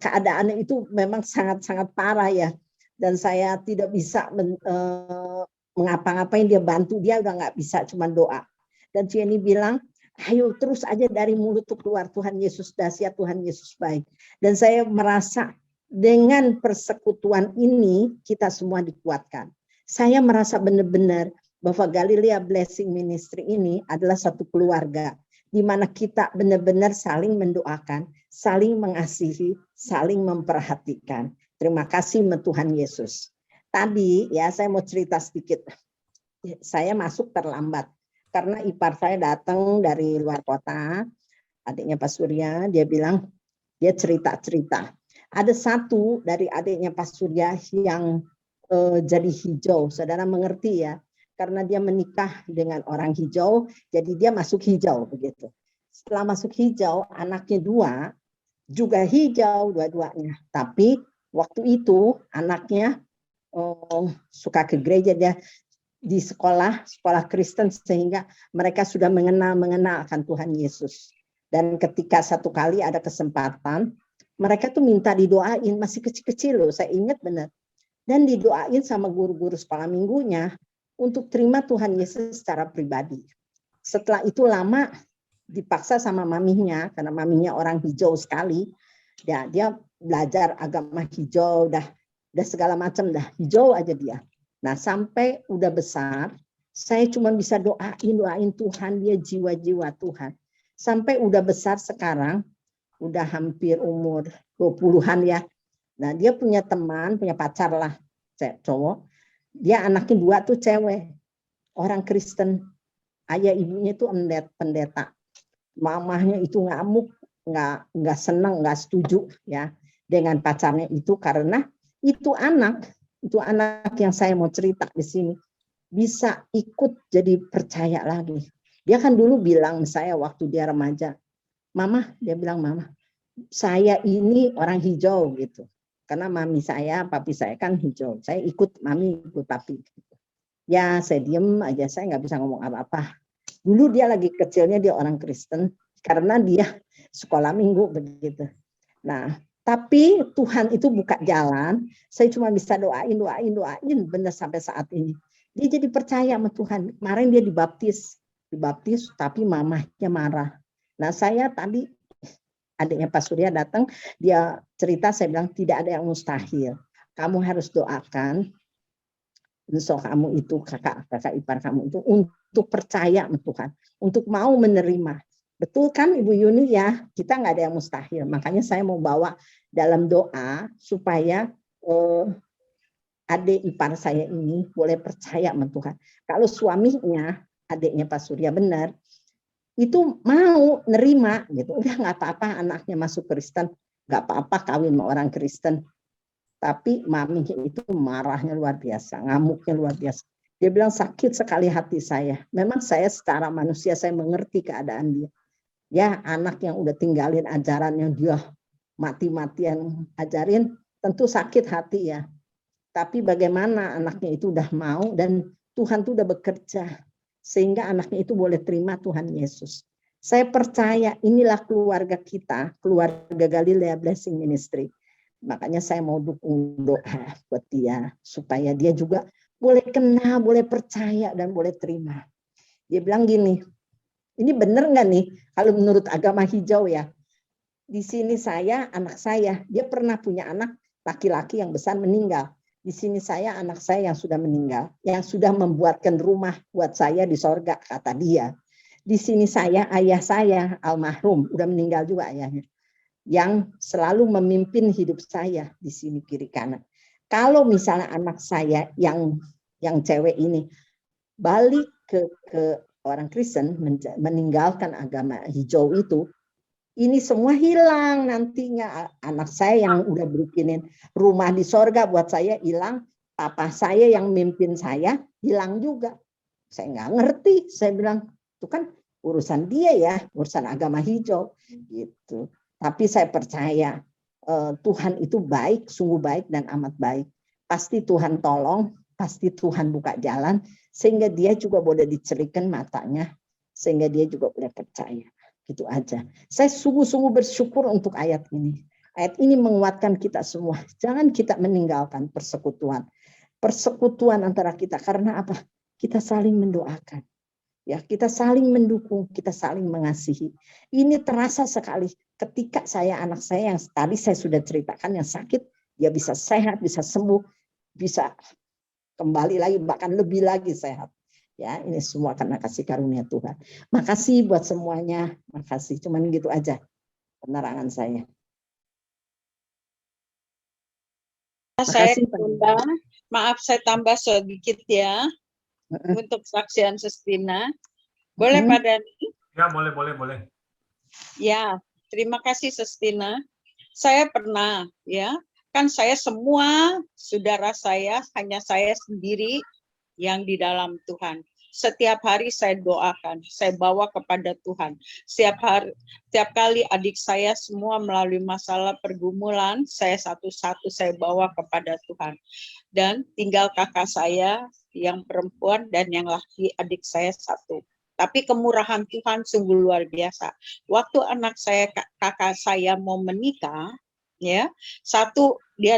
keadaannya itu memang sangat-sangat parah ya, dan saya tidak bisa mengapa-ngapain, dia bantu, dia udah nggak bisa, cuma doa. Dan Cieni bilang, ayo terus aja dari mulut tuh keluar, Tuhan Yesus dahsyat, Tuhan Yesus baik. Dan saya merasa dengan persekutuan ini kita semua dikuatkan. Saya merasa benar-benar bahwa Galilea Blessing Ministry ini adalah satu keluarga di mana kita benar-benar saling mendoakan, saling mengasihi, saling memperhatikan. Terima kasih Tuhan Yesus. Tadi ya saya mau cerita sedikit. Saya masuk terlambat karena ipar saya datang dari luar kota, adiknya Pak Surya, dia bilang dia cerita-cerita. Ada satu dari adiknya Pak Surya yang jadi hijau, saudara mengerti ya, karena dia menikah dengan orang hijau, jadi dia masuk hijau begitu. Setelah masuk hijau, anaknya 2 juga hijau dua-duanya. Tapi waktu itu anaknya suka ke gereja, dia di sekolah Kristen sehingga mereka sudah mengenal akan Tuhan Yesus. Dan ketika satu kali ada kesempatan, mereka tuh minta didoain, masih kecil-kecil loh, saya ingat benar. Dan didoain sama guru-guru sekolah minggunya untuk terima Tuhan Yesus secara pribadi. Setelah itu lama dipaksa sama maminya, karena maminya orang hijau sekali. Ya, dia belajar agama hijau, dah segala macam, dah hijau aja dia. Nah sampai udah besar, saya cuma bisa doain Tuhan, dia jiwa-jiwa Tuhan. Sampai udah besar sekarang, udah hampir umur 20-an ya. Nah dia punya teman, punya pacar lah, cowok. Dia anaknya 2 tuh cewek, orang Kristen. Ayah ibunya itu pendeta. Mamahnya itu ngamuk, nggak senang, nggak setuju ya dengan pacarnya itu, karena itu anak yang saya mau cerita di sini bisa ikut jadi percaya lagi. Dia kan dulu bilang saya waktu dia remaja, Mama, dia bilang, Mama, saya ini orang hijau gitu. Karena mami saya, papi saya kan hijau. Saya ikut mami, ikut papi. Ya saya diem aja, saya nggak bisa ngomong apa-apa. Dulu dia lagi kecilnya dia orang Kristen, karena dia sekolah minggu begitu. Nah, tapi Tuhan itu buka jalan, saya cuma bisa doain benar sampai saat ini. Dia jadi percaya sama Tuhan. Kemarin dia dibaptis tapi mamahnya marah. Nah saya tadi, adiknya Pak Surya datang, dia cerita, saya bilang tidak ada yang mustahil. Kamu harus doakan, insya kamu itu kakak ipar kamu itu untuk percaya sama Tuhan, untuk mau menerima. Betul kan Ibu Yuni ya, kita nggak ada yang mustahil. Makanya saya mau bawa dalam doa supaya adik ipar saya ini boleh percaya sama Tuhan. Kalau suaminya, adiknya Pak Surya benar, itu mau nerima gitu, udah nggak apa-apa anaknya masuk Kristen, nggak apa-apa kawin sama orang Kristen. Tapi maminya itu marahnya luar biasa, ngamuknya luar biasa. Dia bilang sakit sekali hati saya. Memang saya secara manusia saya mengerti keadaan dia. Ya anak yang udah tinggalin ajaran yang dia mati-matian ajarin, tentu sakit hati ya. Tapi bagaimana anaknya itu udah mau dan Tuhan tuh udah bekerja sehingga anaknya itu boleh terima Tuhan Yesus. Saya percaya inilah keluarga kita, keluarga Galilea Blessing Ministry. Makanya saya mau dukung doa buat dia supaya dia juga boleh kenal, boleh percaya dan boleh terima. Dia bilang gini, ini benar nggak nih kalau menurut agama hijau ya? Di sini saya, anak saya, dia pernah punya anak laki-laki yang besar meninggal. Di sini saya, anak saya yang sudah meninggal, yang sudah membuatkan rumah buat saya di sorga, kata dia. Di sini saya, ayah saya, almarhum, udah meninggal juga ayahnya, yang selalu memimpin hidup saya di sini kiri kanan. Kalau misalnya anak saya yang cewek ini balik ke orang Kristen, meninggalkan agama hijau itu, ini semua hilang nantinya. Anak saya yang udah bikinin rumah di sorga buat saya hilang, papa saya yang mimpin saya hilang juga. Saya nggak ngerti, saya bilang itu kan urusan dia ya, urusan agama hijau gitu. Tapi saya percaya Tuhan itu baik, sungguh baik dan amat baik. pasti Tuhan tolong, pasti Tuhan buka jalan, sehingga dia juga boleh dicerikan matanya, sehingga dia juga boleh percaya. Gitu aja. Saya sungguh-sungguh bersyukur untuk ayat ini. Ayat ini menguatkan kita semua. Jangan kita meninggalkan persekutuan. Persekutuan antara kita. Karena apa? Kita saling mendoakan. Ya, kita saling mendukung, kita saling mengasihi. Ini terasa sekali ketika anak saya yang tadi saya sudah ceritakan yang sakit, dia bisa sehat, bisa sembuh, bisa kembali lagi, bahkan lebih lagi sehat. Ya, ini semua karena kasih karunia Tuhan. Makasih buat semuanya. Makasih. Cuman gitu aja penerangan saya. Saya Makasih, maaf saya tambah sedikit ya untuk saksian Sustina. Boleh Pak Dhani? Ya, boleh. Ya, terima kasih Sustina. Saya pernah ya, kan saya semua saudara saya, hanya saya sendiri yang di dalam Tuhan. Setiap hari saya doakan, saya bawa kepada Tuhan. Setiap kali adik saya semua melalui masalah pergumulan, saya satu-satu saya bawa kepada Tuhan. Dan tinggal kakak saya yang perempuan dan yang laki adik saya satu. Tapi kemurahan Tuhan sungguh luar biasa. Waktu anak saya, kakak saya mau menikah, ya, satu dia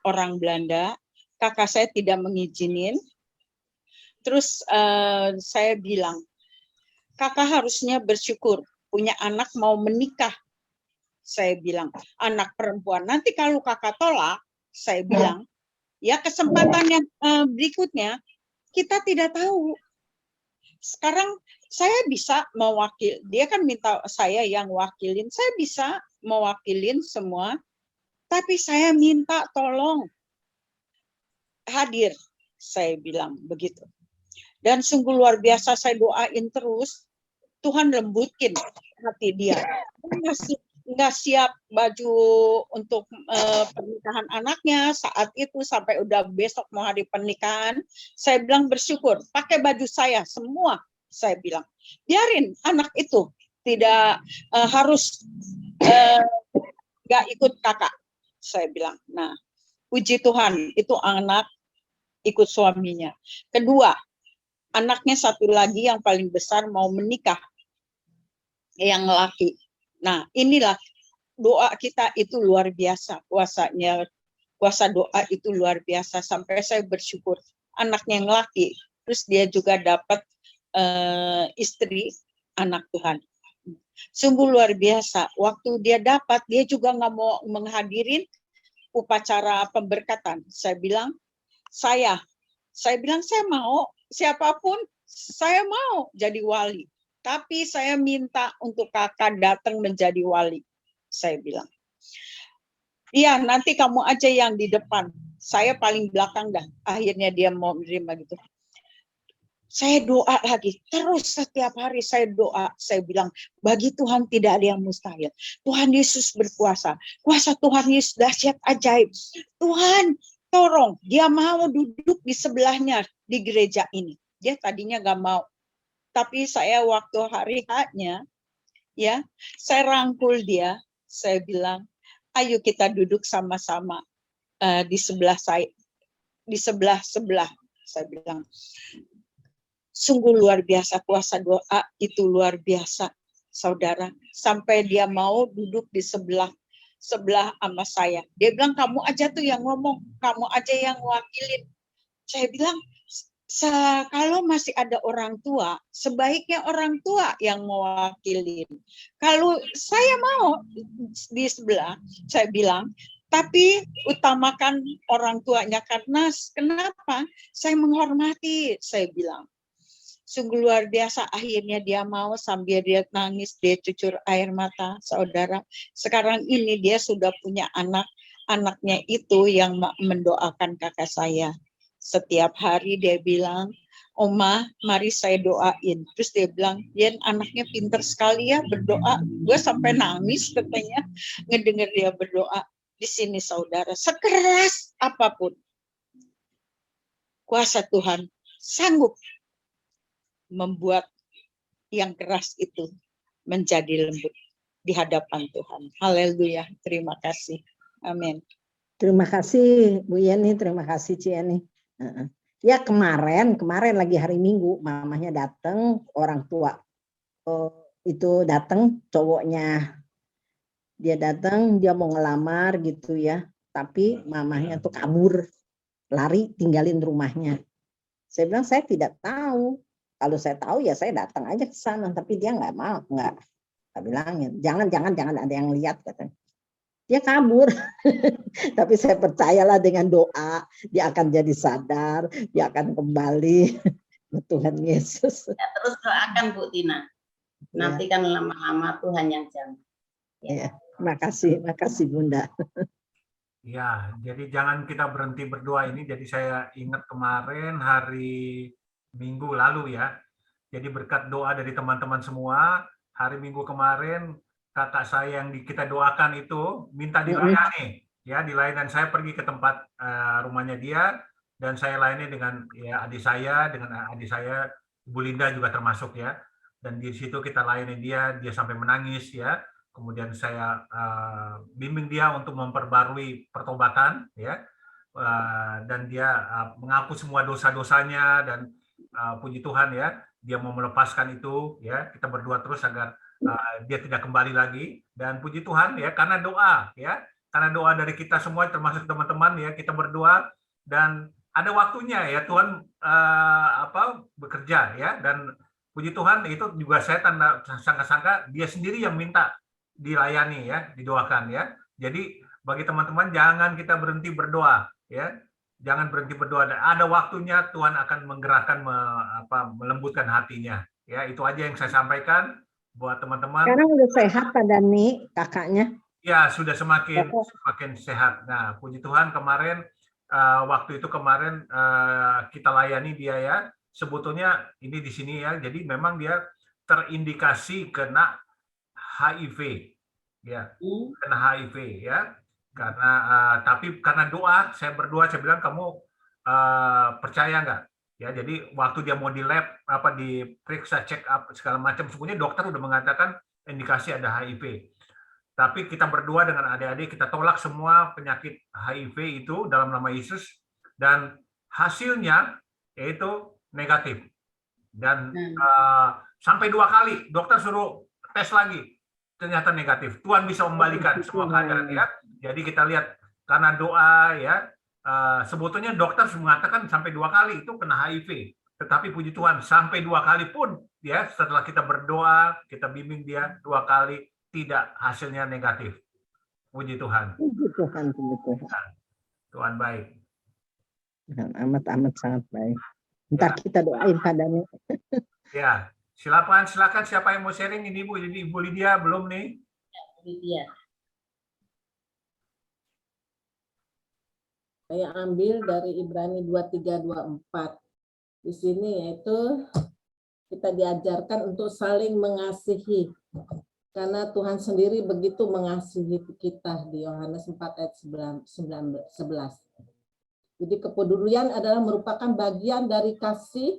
orang Belanda, kakak saya tidak mengizinin. Terus saya bilang, kakak harusnya bersyukur punya anak mau menikah. Saya bilang, anak perempuan. Nanti kalau kakak tolak, saya bilang, ya kesempatan yang berikutnya kita tidak tahu. Sekarang saya bisa mewakil, dia kan minta saya yang wakilin, saya bisa mewakilin semua, tapi saya minta tolong hadir, saya bilang begitu. Dan sungguh luar biasa saya doain terus, Tuhan lembutin hati dia. Nggak siap baju untuk pernikahan anaknya saat itu sampai udah besok mau hari pernikahan. Saya bilang bersyukur, pakai baju saya semua. Saya bilang, biarin anak itu tidak harus nggak ikut kakak. Saya bilang, nah puji Tuhan itu anak ikut suaminya. Kedua, anaknya satu lagi yang paling besar mau menikah, yang laki. Nah, inilah doa kita itu luar biasa, kuasa doa itu luar biasa, sampai saya bersyukur anaknya yang laki, terus dia juga dapat istri anak Tuhan. Sungguh luar biasa, waktu dia dapat, dia juga nggak mau menghadirin upacara pemberkatan. Saya bilang, saya mau, siapapun saya mau jadi wali, tapi saya minta untuk kakak datang menjadi wali. Saya bilang, iya nanti kamu aja yang di depan, saya paling belakang dah. Akhirnya dia mau menerima gitu. Saya doa lagi, terus setiap hari saya doa, saya bilang, bagi Tuhan tidak ada yang mustahil. Tuhan Yesus berkuasa, kuasa Tuhan Yesus dahsyat ajaib. Tuhan tolong, dia mau duduk di sebelahnya di gereja ini. Dia tadinya gak mau, tapi saya waktu hari H-nya, ya, saya rangkul dia, saya bilang, ayo kita duduk sama-sama di sebelah saya, di sebelah saya bilang. Sungguh luar biasa, kuasa doa itu luar biasa, saudara. Sampai dia mau duduk di sebelah sama saya. Dia bilang, kamu aja tuh yang ngomong, kamu aja yang wakilin. Saya bilang, kalau masih ada orang tua, sebaiknya orang tua yang mewakilin. Kalau saya mau di sebelah, saya bilang, tapi utamakan orang tuanya, karena kenapa? Saya menghormati, saya bilang. Sungguh luar biasa, akhirnya dia mau, sambil dia nangis, dia cucur air mata, saudara. Sekarang ini dia sudah punya anak, anaknya itu yang mendoakan kakak saya. Setiap hari dia bilang, Oma, mari saya doain. Terus dia bilang, Yen anaknya pinter sekali ya berdoa. Gue sampai nangis katanya, ngedenger dia berdoa. Di sini saudara, sekeras apapun, kuasa Tuhan sanggup membuat yang keras itu menjadi lembut di hadapan Tuhan. Haleluya, terima kasih. Amin. Terima kasih Bu Yeni, terima kasih Cieni. Ya kemarin lagi hari Minggu, mamanya datang, orang tua itu datang, cowoknya dia datang, dia mau ngelamar gitu ya, tapi mamanya tuh kabur, lari, tinggalin rumahnya. Saya bilang saya tidak tahu, kalau saya tahu ya saya datang aja ke sana, tapi dia nggak mau, nggak bilangin, jangan ada yang lihat katanya. Dia kabur, tapi saya percayalah dengan doa dia akan jadi sadar, dia akan kembali ke Tuhan Yesus. Ya, terus doakan Bu Tina. Nanti kan lama-lama Tuhan yang jamin. Ya, makasih Bunda. Ya, jadi jangan kita berhenti berdoa ini. Jadi saya ingat kemarin hari Minggu lalu ya. Jadi berkat doa dari teman-teman semua, hari Minggu kemarin kakak saya yang kita doakan itu minta dilayani, ya dilayani, dan saya pergi ke tempat rumahnya dia dan saya layani dengan ya adik saya Bu Linda juga termasuk ya, dan di situ kita layani dia sampai menangis ya, kemudian saya bimbing dia untuk memperbarui pertobatan ya, dan dia mengaku semua dosa-dosanya dan puji Tuhan ya, dia mau melepaskan itu ya, kita berdoa terus agar dia tidak kembali lagi, dan puji Tuhan ya, karena doa dari kita semua termasuk teman-teman ya, kita berdoa dan ada waktunya ya Tuhan bekerja ya, dan puji Tuhan itu juga saya sangka-sangka dia sendiri yang minta dilayani ya, didoakan ya. Jadi bagi teman-teman jangan kita berhenti berdoa ya, jangan berhenti berdoa, dan ada waktunya Tuhan akan menggerakkan melembutkan hatinya ya. Itu aja yang saya sampaikan buat teman-teman. Sekarang udah sehat Pak Dani, kakaknya? Ya, sudah semakin sehat. Nah, puji Tuhan kemarin, waktu itu kita layani dia ya. Sebetulnya ini di sini ya, jadi memang dia terindikasi kena HIV. Ya, kena HIV ya. Tapi karena doa, saya berdoa, saya bilang kamu percaya nggak? Ya, jadi waktu dia mau di lab, diperiksa, check up segala macam, sebenarnya dokter udah mengatakan indikasi ada HIV. Tapi kita berdoa dengan adik-adik, kita tolak semua penyakit HIV itu dalam nama Yesus, dan hasilnya yaitu negatif. Dan sampai 2 kali dokter suruh tes lagi, ternyata negatif. Tuhan bisa membalikan semua keadaan ya. Jadi kita lihat karena doa ya. Sebetulnya dokter mengatakan sampai 2 kali itu kena HIV, tetapi puji Tuhan sampai 2 kali pun ya, setelah kita berdoa, kita bimbing dia 2 kali, tidak, hasilnya negatif. Puji Tuhan. Puji Tuhan, puji Tuhan. Tuhan baik. Amat sangat baik. Ntar kita doain Pak Dani. Ya, silakan siapa yang mau sharing ini Bu? Jadi Ibu Lydia belum nih? Ya, Lydia. Saya ambil dari Ibrani 23:24. Di sini yaitu kita diajarkan untuk saling mengasihi. Karena Tuhan sendiri begitu mengasihi kita di Yohanes 4 ayat 11. Jadi kepedulian adalah merupakan bagian dari kasih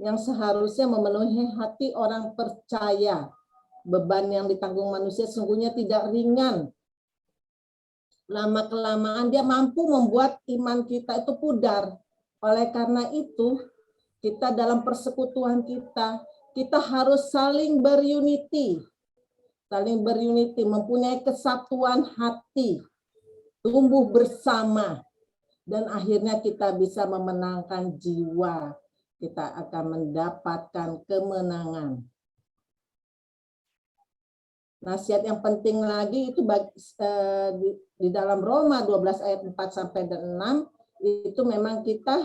yang seharusnya memenuhi hati orang percaya. Beban yang ditanggung manusia sungguhnya tidak ringan. Lama-kelamaan dia mampu membuat iman kita itu pudar. Oleh karena itu, kita dalam persekutuan kita harus saling berunity. Saling berunity, mempunyai kesatuan hati, tumbuh bersama, dan akhirnya kita bisa memenangkan jiwa. Kita akan mendapatkan kemenangan. Nasihat yang penting lagi itu di dalam Roma 12 ayat 4-6 itu memang kita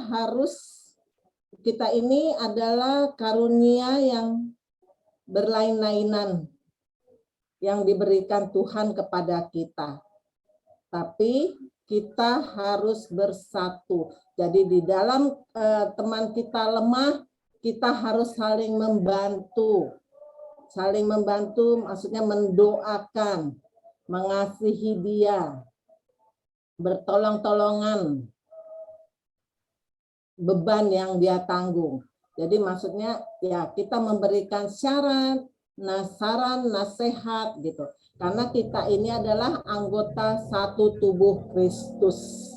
ini adalah karunia yang berlain-lainan yang diberikan Tuhan kepada kita. Tapi kita harus bersatu. Jadi di dalam teman kita lemah, kita harus saling membantu. Saling membantu maksudnya mendoakan, mengasihi dia, bertolong-tolongan beban yang dia tanggung. Jadi maksudnya ya kita memberikan saran, nasihat gitu. Karena kita ini adalah anggota satu tubuh Kristus.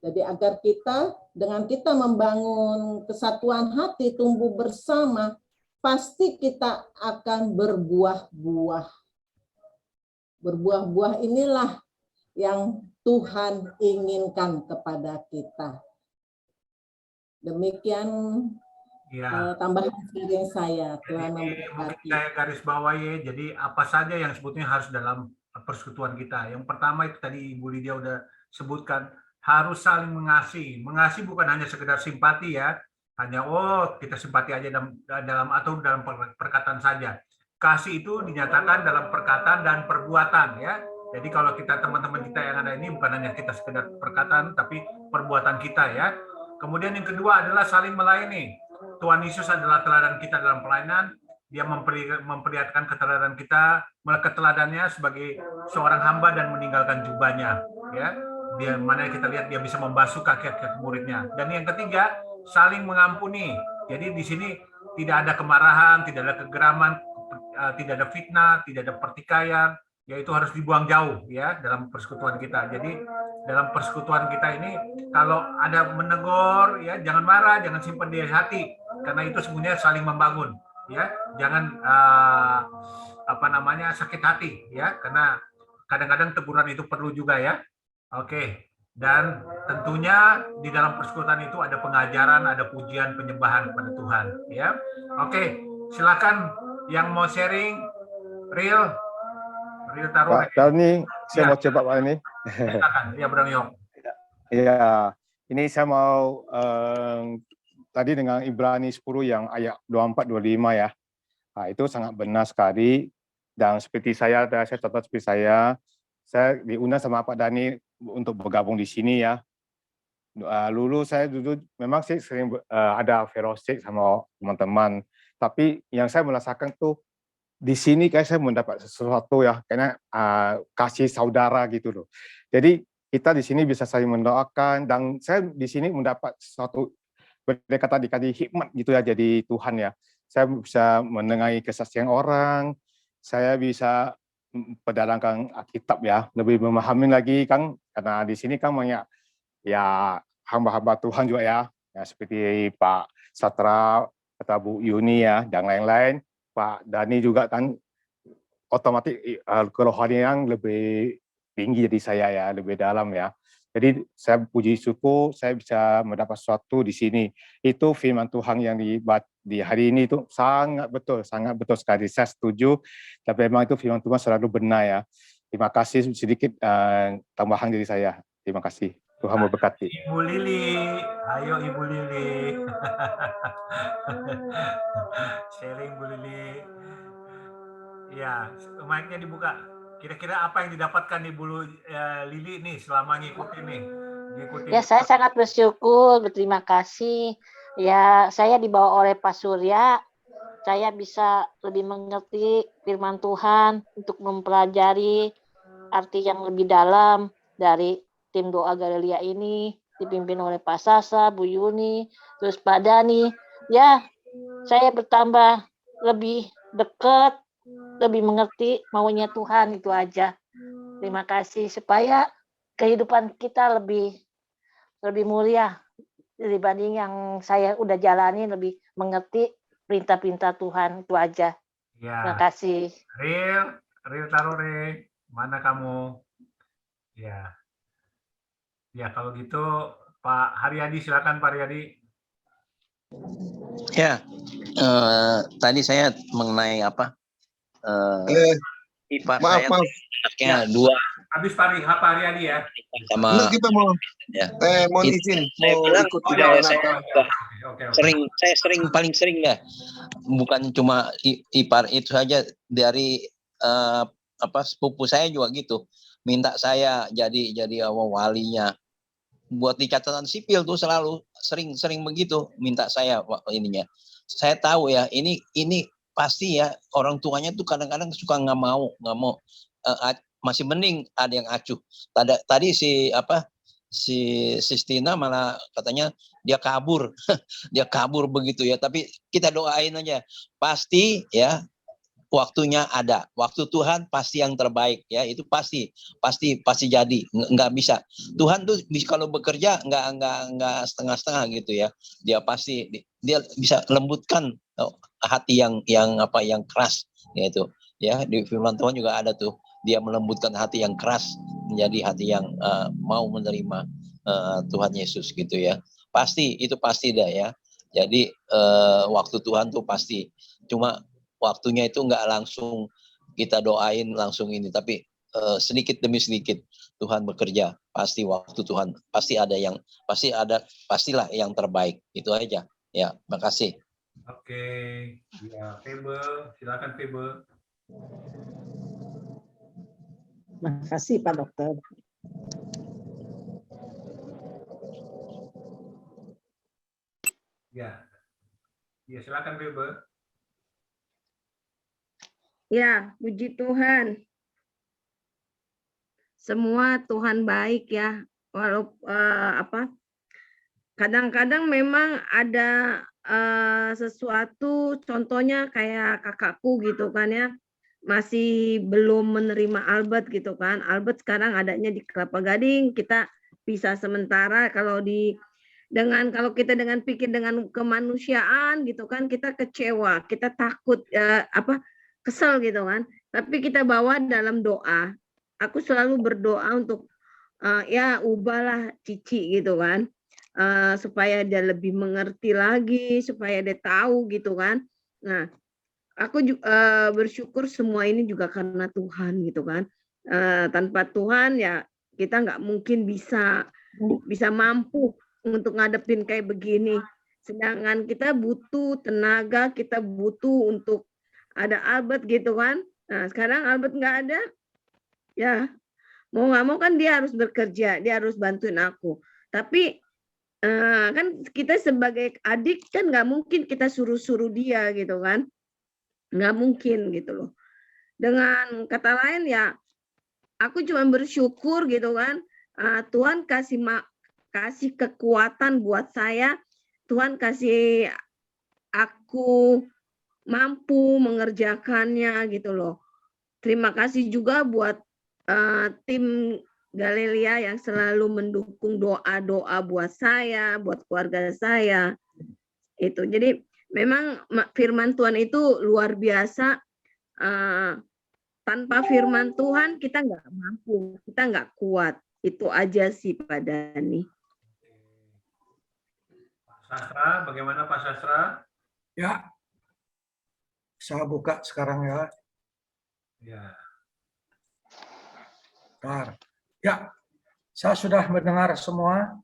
Jadi agar dengan kita membangun kesatuan hati, tumbuh bersama, pasti kita akan berbuah-buah. Berbuah-buah inilah yang Tuhan inginkan kepada kita. Demikian tambahan sharing saya. Tuhan memberkati. Saya garis bawahi, jadi apa saja yang sebetulnya harus dalam persekutuan kita. Yang pertama itu tadi Ibu Lydia udah sebutkan, harus saling mengasihi. Mengasihi bukan hanya sekedar simpati ya, hanya kita simpati aja dalam perkataan saja. Kasih itu dinyatakan dalam perkataan dan perbuatan ya. Jadi kalau teman-teman kita yang ada ini bukan hanya kita sekedar perkataan, tapi perbuatan kita ya. Kemudian yang kedua adalah saling melayani. Tuhan Yesus adalah teladan kita dalam pelayanan. Dia memperlihatkan keteladannya sebagai seorang hamba dan meninggalkan jubahnya ya. Dia mana kita lihat dia bisa membasuh kaki-kaki muridnya. Dan yang ketiga, saling mengampuni. Jadi di sini tidak ada kemarahan, tidak ada kegeraman, tidak ada fitnah, tidak ada pertikaian, yaitu harus dibuang jauh ya dalam persekutuan kita. Jadi dalam persekutuan kita ini kalau ada menegur ya jangan marah, jangan simpan di hati karena itu sebenarnya saling membangun ya. Jangan sakit hati ya, karena kadang-kadang teguran itu perlu juga ya. Oke, dan tentunya di dalam persekutuan itu ada pengajaran, ada pujian, penyembahan kepada Tuhan. Ya, oke, silakan yang mau sharing, Real taruh. Pak Dani, saya mau coba Pak ini. Silakan, ya Bro Yong. Ya, ini saya mau tadi dengan Ibrani 10 yang ayat 24-25 ya. Nah, itu sangat benar sekali. Dan seperti saya contoh seperti saya diundang sama Pak Dani untuk bergabung di sini ya. Dulu memang sih sering ada fellowship sama teman-teman. Tapi yang saya merasakan tuh di sini kayak saya mendapat sesuatu ya, karena kasih saudara gitu loh. Jadi kita di sini bisa saling mendoakan dan saya di sini mendapat sesuatu berkata dikasih hikmat gitu ya jadi Tuhan ya. Saya bisa mendengar kesaksian orang, saya bisa pedalangkan Alkitab ya, lebih memahami lagi kan, karena di sini kan banyak ya hamba-hamba Tuhan juga ya, seperti Pak Satra atau Bu Yuni ya, dan lain-lain. Pak Dani juga kan otomatis kerohanian lebih tinggi dari saya ya, lebih dalam ya. Jadi saya puji syukur saya bisa mendapat sesuatu di sini. Itu firman Tuhan yang di hari ini itu sangat betul sekali. Saya setuju. Tapi memang itu firman Tuhan selalu benar ya. Terima kasih sedikit tambahan dari saya. Terima kasih. Tuhan memberkati. Ibu Lili, ayo Ibu Lili. Sharing Bu Lili. Ya, mic-nya dibuka. Kira-kira apa yang didapatkan Ibu Lili nih selama ngikutin nih? Ya, saya sangat bersyukur, berterima kasih. Ya, saya dibawa oleh Pak Surya. Saya bisa lebih mengerti firman Tuhan untuk mempelajari arti yang lebih dalam dari tim doa Galilea ini, dipimpin oleh Pak Sasa, Bu Yuni, terus Pak Dani. Ya, saya bertambah lebih dekat, lebih mengerti maunya Tuhan, itu aja. Terima kasih supaya kehidupan kita lebih mulia dibanding yang saya udah jalani, lebih mengerti perintah-perintah Tuhan, itu aja. Ya. Terima kasih. Real Tarore, mana kamu? Ya. Ya, kalau gitu Pak Haryadi, silakan Pak Haryadi. Ya, tadi saya mengenai apa? Maaf. Ya, dua. Habis Pak Haryadi ya. Sama. Kita mau izin. Mau ikut saya paling sering ya. Bukan cuma ipar itu saja, dari sepupu saya juga gitu. Minta saya jadi walinya. Buat di catatan sipil tuh selalu sering begitu minta saya ininya. Saya tahu ya ini pasti ya orang tuanya tuh kadang-kadang suka nggak mau masih mending ada yang acuh. Tadi si Sistina malah katanya dia kabur dia kabur begitu ya, tapi kita doain aja pasti ya waktunya ada. Waktu Tuhan pasti yang terbaik ya, itu pasti jadi, nggak bisa. Tuhan tuh kalau bekerja nggak setengah-setengah gitu ya. Dia bisa lembutkan hati yang keras yaitu ya. Di firman Tuhan juga ada tuh, dia melembutkan hati yang keras menjadi hati yang mau menerima Tuhan Yesus gitu ya. Itu pasti dah ya. Jadi waktu Tuhan tuh pasti, cuma waktunya itu nggak langsung kita doain langsung ini, tapi sedikit demi sedikit Tuhan bekerja. Pasti waktu Tuhan pastilah yang terbaik. Itu aja ya. Makasih. Oke, ya Febe, silakan Febe. Makasih Pak Dokter. Ya, silakan Febe. Ya, puji Tuhan. Semua Tuhan baik ya. Walaupun kadang-kadang memang ada sesuatu, contohnya kayak kakakku gitu kan ya, masih belum menerima Albert gitu kan. Albert sekarang adanya di Kelapa Gading, kita bisa sementara. Kalau kita dengan pikir dengan kemanusiaan gitu kan, kita kecewa, kita takut kesel gitu kan, tapi kita bawa dalam doa. Aku selalu berdoa untuk ya ubahlah Cici gitu kan, supaya dia lebih mengerti lagi, supaya dia tahu gitu kan. Nah, aku juga bersyukur semua ini juga karena Tuhan gitu kan. Tanpa Tuhan ya kita nggak mungkin bisa mampu untuk ngadepin kayak begini. Sedangkan kita butuh tenaga, kita butuh untuk ada Albert gitu kan. Nah, sekarang Albert nggak ada, ya mau nggak mau kan dia harus bekerja, dia harus bantuin aku. Tapi kan kita sebagai adik kan nggak mungkin kita suruh-suruh dia gitu kan, nggak mungkin gitu loh. Dengan kata lain ya, aku cuma bersyukur gitu kan. Tuhan kasih kekuatan buat saya, Tuhan kasih aku mampu mengerjakannya gitu loh. Terima kasih juga buat tim Galilia yang selalu mendukung doa-doa buat saya, buat keluarga saya. Itu. Jadi memang firman Tuhan itu luar biasa. Tanpa firman Tuhan kita nggak mampu, kita nggak kuat. Itu aja sih Pak Dani. Pak Sastra, bagaimana Pak Sastra? Ya, saya buka sekarang ya. Ya. Bentar. Ya, saya sudah mendengar semua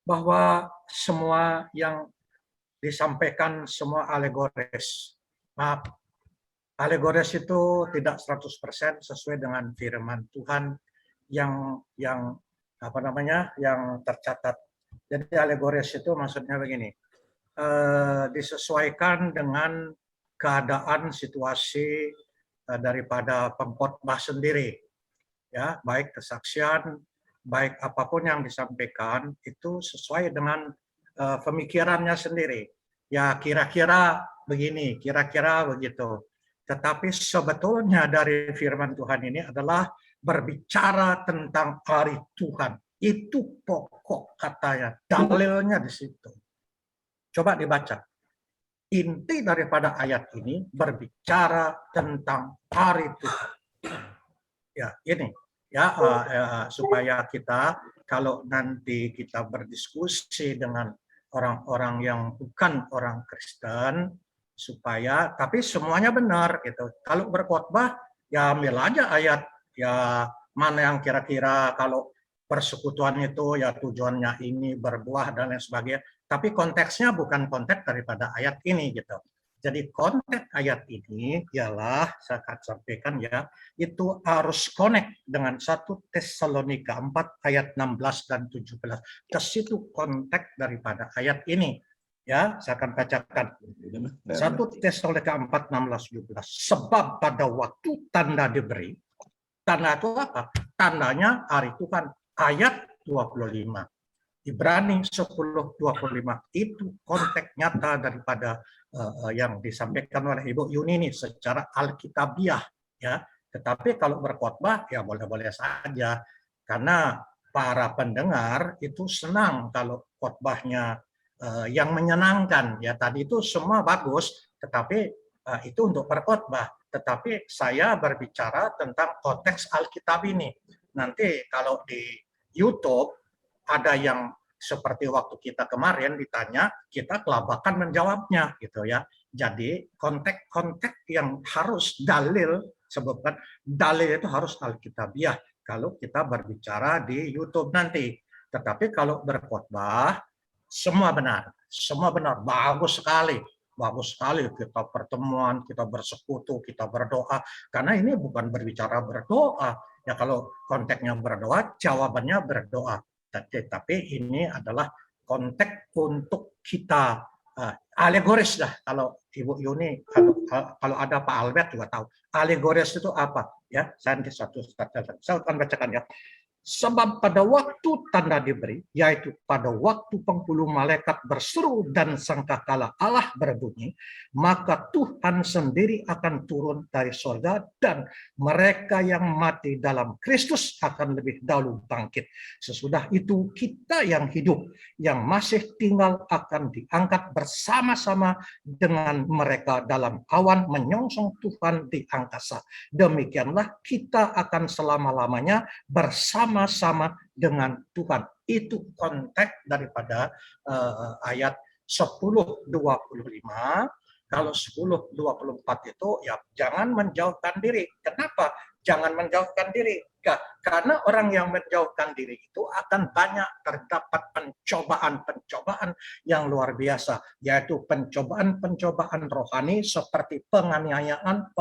bahwa semua yang disampaikan semua alegoris. Maaf, alegoris itu tidak 100% sesuai dengan firman Tuhan yang tercatat. Jadi alegoris itu maksudnya begini, disesuaikan dengan keadaan situasi daripada pengkhotbah sendiri, ya, baik kesaksian, baik apapun yang disampaikan itu sesuai dengan pemikirannya sendiri. Ya kira-kira begini, kira-kira begitu. Tetapi sebetulnya dari firman Tuhan ini adalah berbicara tentang hari Tuhan. Itu pokok katanya, dalilnya di situ. Coba dibaca. Inti daripada ayat ini berbicara tentang hari Tuhan. Ya, ini ya supaya kita kalau nanti kita berdiskusi dengan orang-orang yang bukan orang Kristen, supaya tapi semuanya benar gitu. Kalau berkhotbah ya ambil aja ayat ya mana yang kira-kira kalau persekutuan itu ya tujuannya ini berbuah dan lain sebagainya. Tapi konteksnya bukan konteks daripada ayat ini gitu. Jadi konteks ayat ini ialah saya akan sampaikan ya, itu harus connect dengan 1 Tesalonika 4 ayat 16 dan 17. Ke situ konteks daripada ayat ini. Ya, saya akan bacakan. 1 Tesalonika 4, 16, 17. Sebab pada waktu tanda diberi, tanda itu apa? Tandanya hari Tuhan, ayat 25. Ibrani 10:25 itu konteks nyata daripada yang disampaikan oleh Ibu Yuni ini secara alkitabiah, ya. Tetapi kalau berkhotbah ya boleh-boleh saja, karena para pendengar itu senang kalau khotbahnya yang menyenangkan. Ya tadi itu semua bagus, tetapi itu untuk berkhotbah. Tetapi saya berbicara tentang konteks Alkitab ini. Nanti kalau di YouTube ada yang seperti waktu kita kemarin ditanya, kita kelabakan menjawabnya gitu ya. Jadi konteks-konteks yang harus dalil, sebabkan dalil itu harus alkitabiah kalau kita berbicara di YouTube nanti. Tetapi kalau berkhotbah semua benar, bagus sekali kita pertemuan, kita bersekutu, kita berdoa, karena ini bukan berbicara berdoa. Ya kalau konteksnya berdoa, jawabannya berdoa. Tapi ini adalah konteks untuk kita alegoris lah. Kalau Ibu Yuni, kalau ada Pak Albert juga tahu alegoris itu apa ya. Saya akan bacakan ya. Sebab pada waktu tanda diberi, yaitu pada waktu penghulu malaikat berseru dan sangkakala Allah berbunyi, maka Tuhan sendiri akan turun dari surga dan mereka yang mati dalam Kristus akan lebih dahulu bangkit. Sesudah itu kita yang hidup, yang masih tinggal akan diangkat bersama-sama dengan mereka dalam awan menyongsong Tuhan di angkasa. Demikianlah kita akan selama-lamanya bersama dengan Tuhan. Itu konteks daripada ayat 10:25. Kalau 10:24 itu ya jangan menjauhkan diri. Kenapa? Jangan menjauhkan diri. Karena orang yang menjauhkan diri itu akan banyak terdapat pencobaan-pencobaan yang luar biasa, yaitu pencobaan-pencobaan rohani seperti penganiayaan,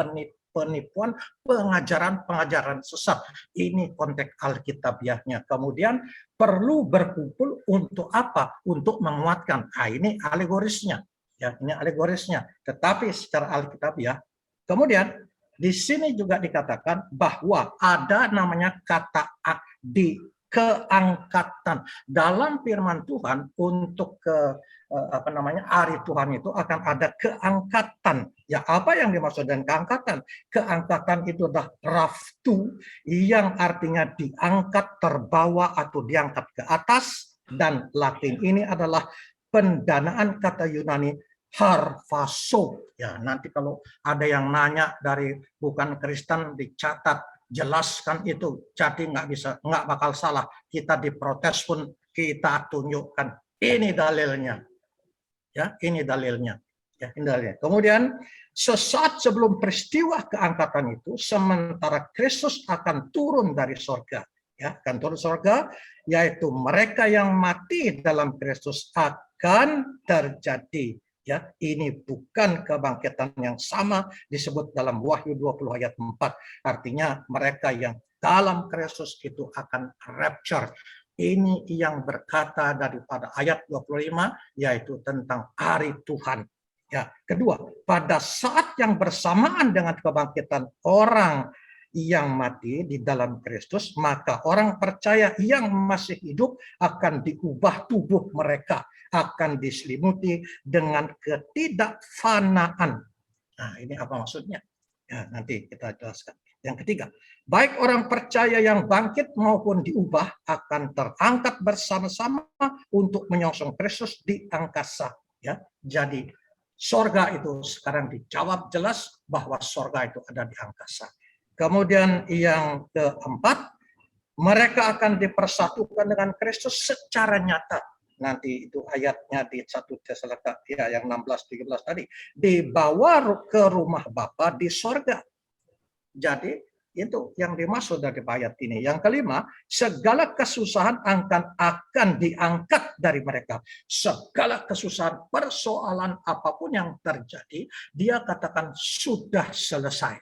penipuan, pengajaran sesat. Ini konteks alkitabiahnya. Kemudian perlu berkumpul untuk apa? Untuk menguatkan. Ini alegorisnya. Ya, ini alegorisnya. Tetapi secara alkitabiah, kemudian di sini juga dikatakan bahwa ada namanya kata di keangkatan dalam firman Tuhan untuk hari Tuhan itu akan ada keangkatan. Ya, apa yang dimaksud dengan keangkatan? Keangkatan itu adalah raftu, yang artinya diangkat, terbawa atau diangkat ke atas, dan Latin ini adalah pendanaan kata Yunani harpazo. Ya, nanti kalau ada yang nanya dari bukan Kristen dicatat, jelaskan itu. Jadi nggak bakal salah. Kita diprotes pun kita tunjukkan ini dalilnya. Ya, ini dalilnya. Ya, ini dalilnya. Kemudian sesaat sebelum peristiwa keangkatan itu, sementara Kristus akan turun dari surga, ya, akan turun surga, yaitu mereka yang mati dalam Kristus akan terjadi. Ya, ini bukan kebangkitan yang sama disebut dalam Wahyu 20 ayat 4. Artinya mereka yang dalam Kristus itu akan rapture. Ini yang berkata daripada ayat 25, yaitu tentang hari Tuhan. Ya, kedua, pada saat yang bersamaan dengan kebangkitan orang yang mati di dalam Kristus, maka orang percaya yang masih hidup akan diubah tubuh mereka, akan diselimuti dengan ketidakfanaan. Nah, ini apa maksudnya? Ya, nanti kita jelaskan. Yang ketiga, baik orang percaya yang bangkit maupun diubah akan terangkat bersama-sama untuk menyongsong Kristus di angkasa. Ya, jadi sorga itu sekarang dijawab jelas bahwa sorga itu ada di angkasa. Kemudian yang keempat, mereka akan dipersatukan dengan Kristus secara nyata. Nanti itu ayatnya di 1 Tesalonika ya yang 16-17 tadi, dibawa ke rumah Bapa di sorga. Jadi itu yang dimaksud dari ayat ini. Yang kelima, segala kesusahan akan diangkat dari mereka. Segala kesusahan, persoalan apapun yang terjadi, dia katakan sudah selesai.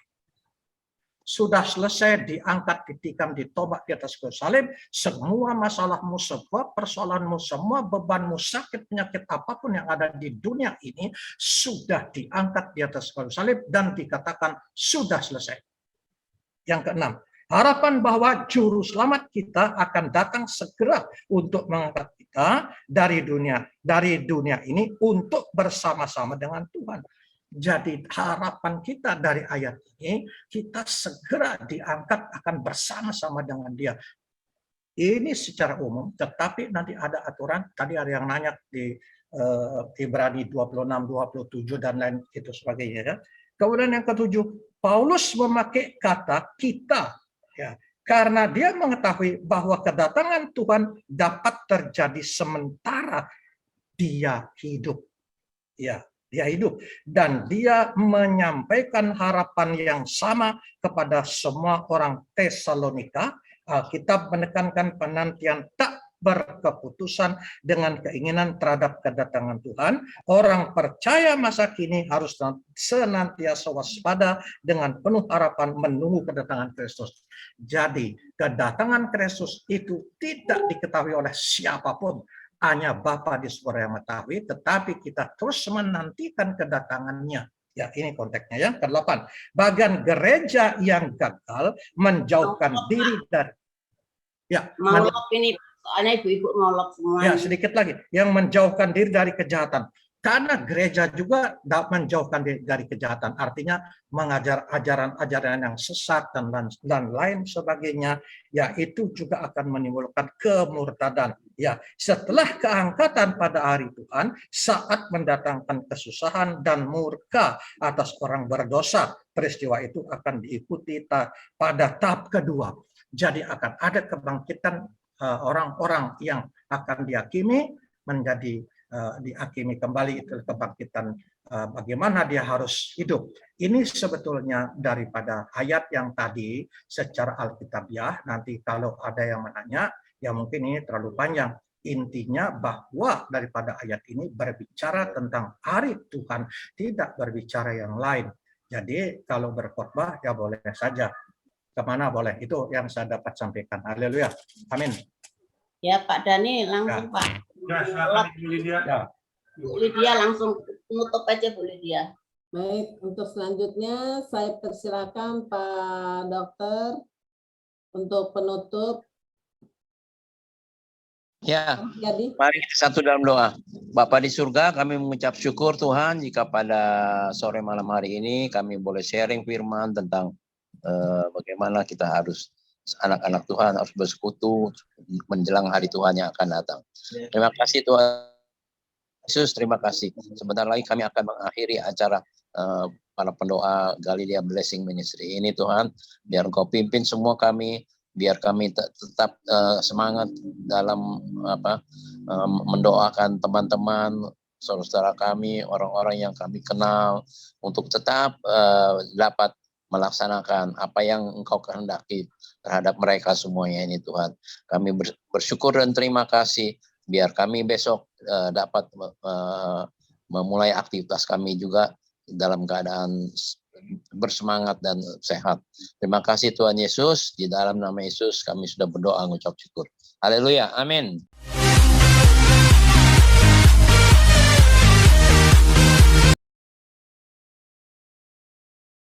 Sudah selesai, diangkat, ditikam, ditobak di atas kayu salib. Semua masalahmu, semua persoalanmu, semua bebanmu, sakit, penyakit apapun yang ada di dunia ini sudah diangkat di atas kayu salib dan dikatakan sudah selesai. Yang keenam, Harapan bahwa juru selamat kita akan datang segera untuk mengangkat kita dari dunia ini untuk bersama-sama dengan Tuhan. Jadi harapan kita dari ayat ini, kita segera diangkat akan bersama-sama dengan Dia. Ini secara umum, tetapi nanti ada aturan, tadi ada yang nanya di Ibrani 26, 27 dan lain itu sebagainya. Ya. Kemudian yang ketujuh, Paulus memakai kata kita, ya, karena dia mengetahui bahwa kedatangan Tuhan dapat terjadi sementara dia hidup. Ya, dia hidup. Dan dia menyampaikan harapan yang sama kepada semua orang Tesalonika. Alkitab menekankan penantian tak berkeputusan dengan keinginan terhadap kedatangan Tuhan. Orang percaya masa kini harus senantiasa waspada dengan penuh harapan menunggu kedatangan Kristus. Jadi kedatangan Kristus itu tidak diketahui oleh siapapun, hanya Bapa di surga yang mengetahui, tetapi kita terus menantikan kedatangannya. Ya, ini konteksnya. Yang ke-8, bagian gereja yang gagal menjauhkan diri dari ini soalnya ibu-ibu ngolok semua. Ya, sedikit lagi. Yang menjauhkan diri dari kejahatan. Karena gereja juga menjauhkan diri dari kejahatan. Artinya mengajar ajaran-ajaran yang sesat dan lain sebagainya. Ya, itu juga akan menimbulkan kemurtadan. Ya, setelah keangkatan pada hari Tuhan, saat mendatangkan kesusahan dan murka atas orang berdosa, peristiwa itu akan diikuti pada tahap kedua. Jadi akan ada kebangkitan orang-orang yang akan dihakimi menjadi dihakimi kembali, itu kebangkitan bagaimana dia harus hidup. Ini sebetulnya daripada ayat yang tadi secara alkitabiah. Nanti kalau ada yang menanya, ya mungkin ini terlalu panjang. Intinya bahwa daripada ayat ini berbicara tentang hari Tuhan, tidak berbicara yang lain. Jadi kalau berkhotbah ya boleh saja. Kemana boleh, itu yang saya dapat sampaikan. Haleluya, amin. Ya Pak Dani langsung ya. Pak. Ya, silakan Bu Lydia. Ya. Bu Lydia langsung tutup aja Bu Lydia. Baik, untuk selanjutnya saya persilakan Pak Dokter untuk penutup. Ya, mari kita satu dalam doa. Bapa di surga, kami mengucap syukur Tuhan jika pada sore malam hari ini kami boleh sharing firman tentang bagaimana kita harus, anak-anak Tuhan harus bersekutu menjelang hari Tuhan yang akan datang. Terima kasih Tuhan Yesus, terima kasih. Sebentar lagi kami akan mengakhiri acara para pendoa Galilea Blessing Ministry ini Tuhan. Biar Engkau pimpin semua kami, biar kami tetap semangat dalam mendoakan teman-teman, saudara kami, orang-orang yang kami kenal, untuk tetap dapat melaksanakan apa yang Engkau kehendaki terhadap mereka semuanya ini Tuhan. Kami bersyukur dan terima kasih, biar kami besok dapat memulai aktivitas kami juga dalam keadaan bersemangat dan sehat. Terima kasih Tuhan Yesus, di dalam nama Yesus kami sudah berdoa mengucap syukur. Haleluya, amin.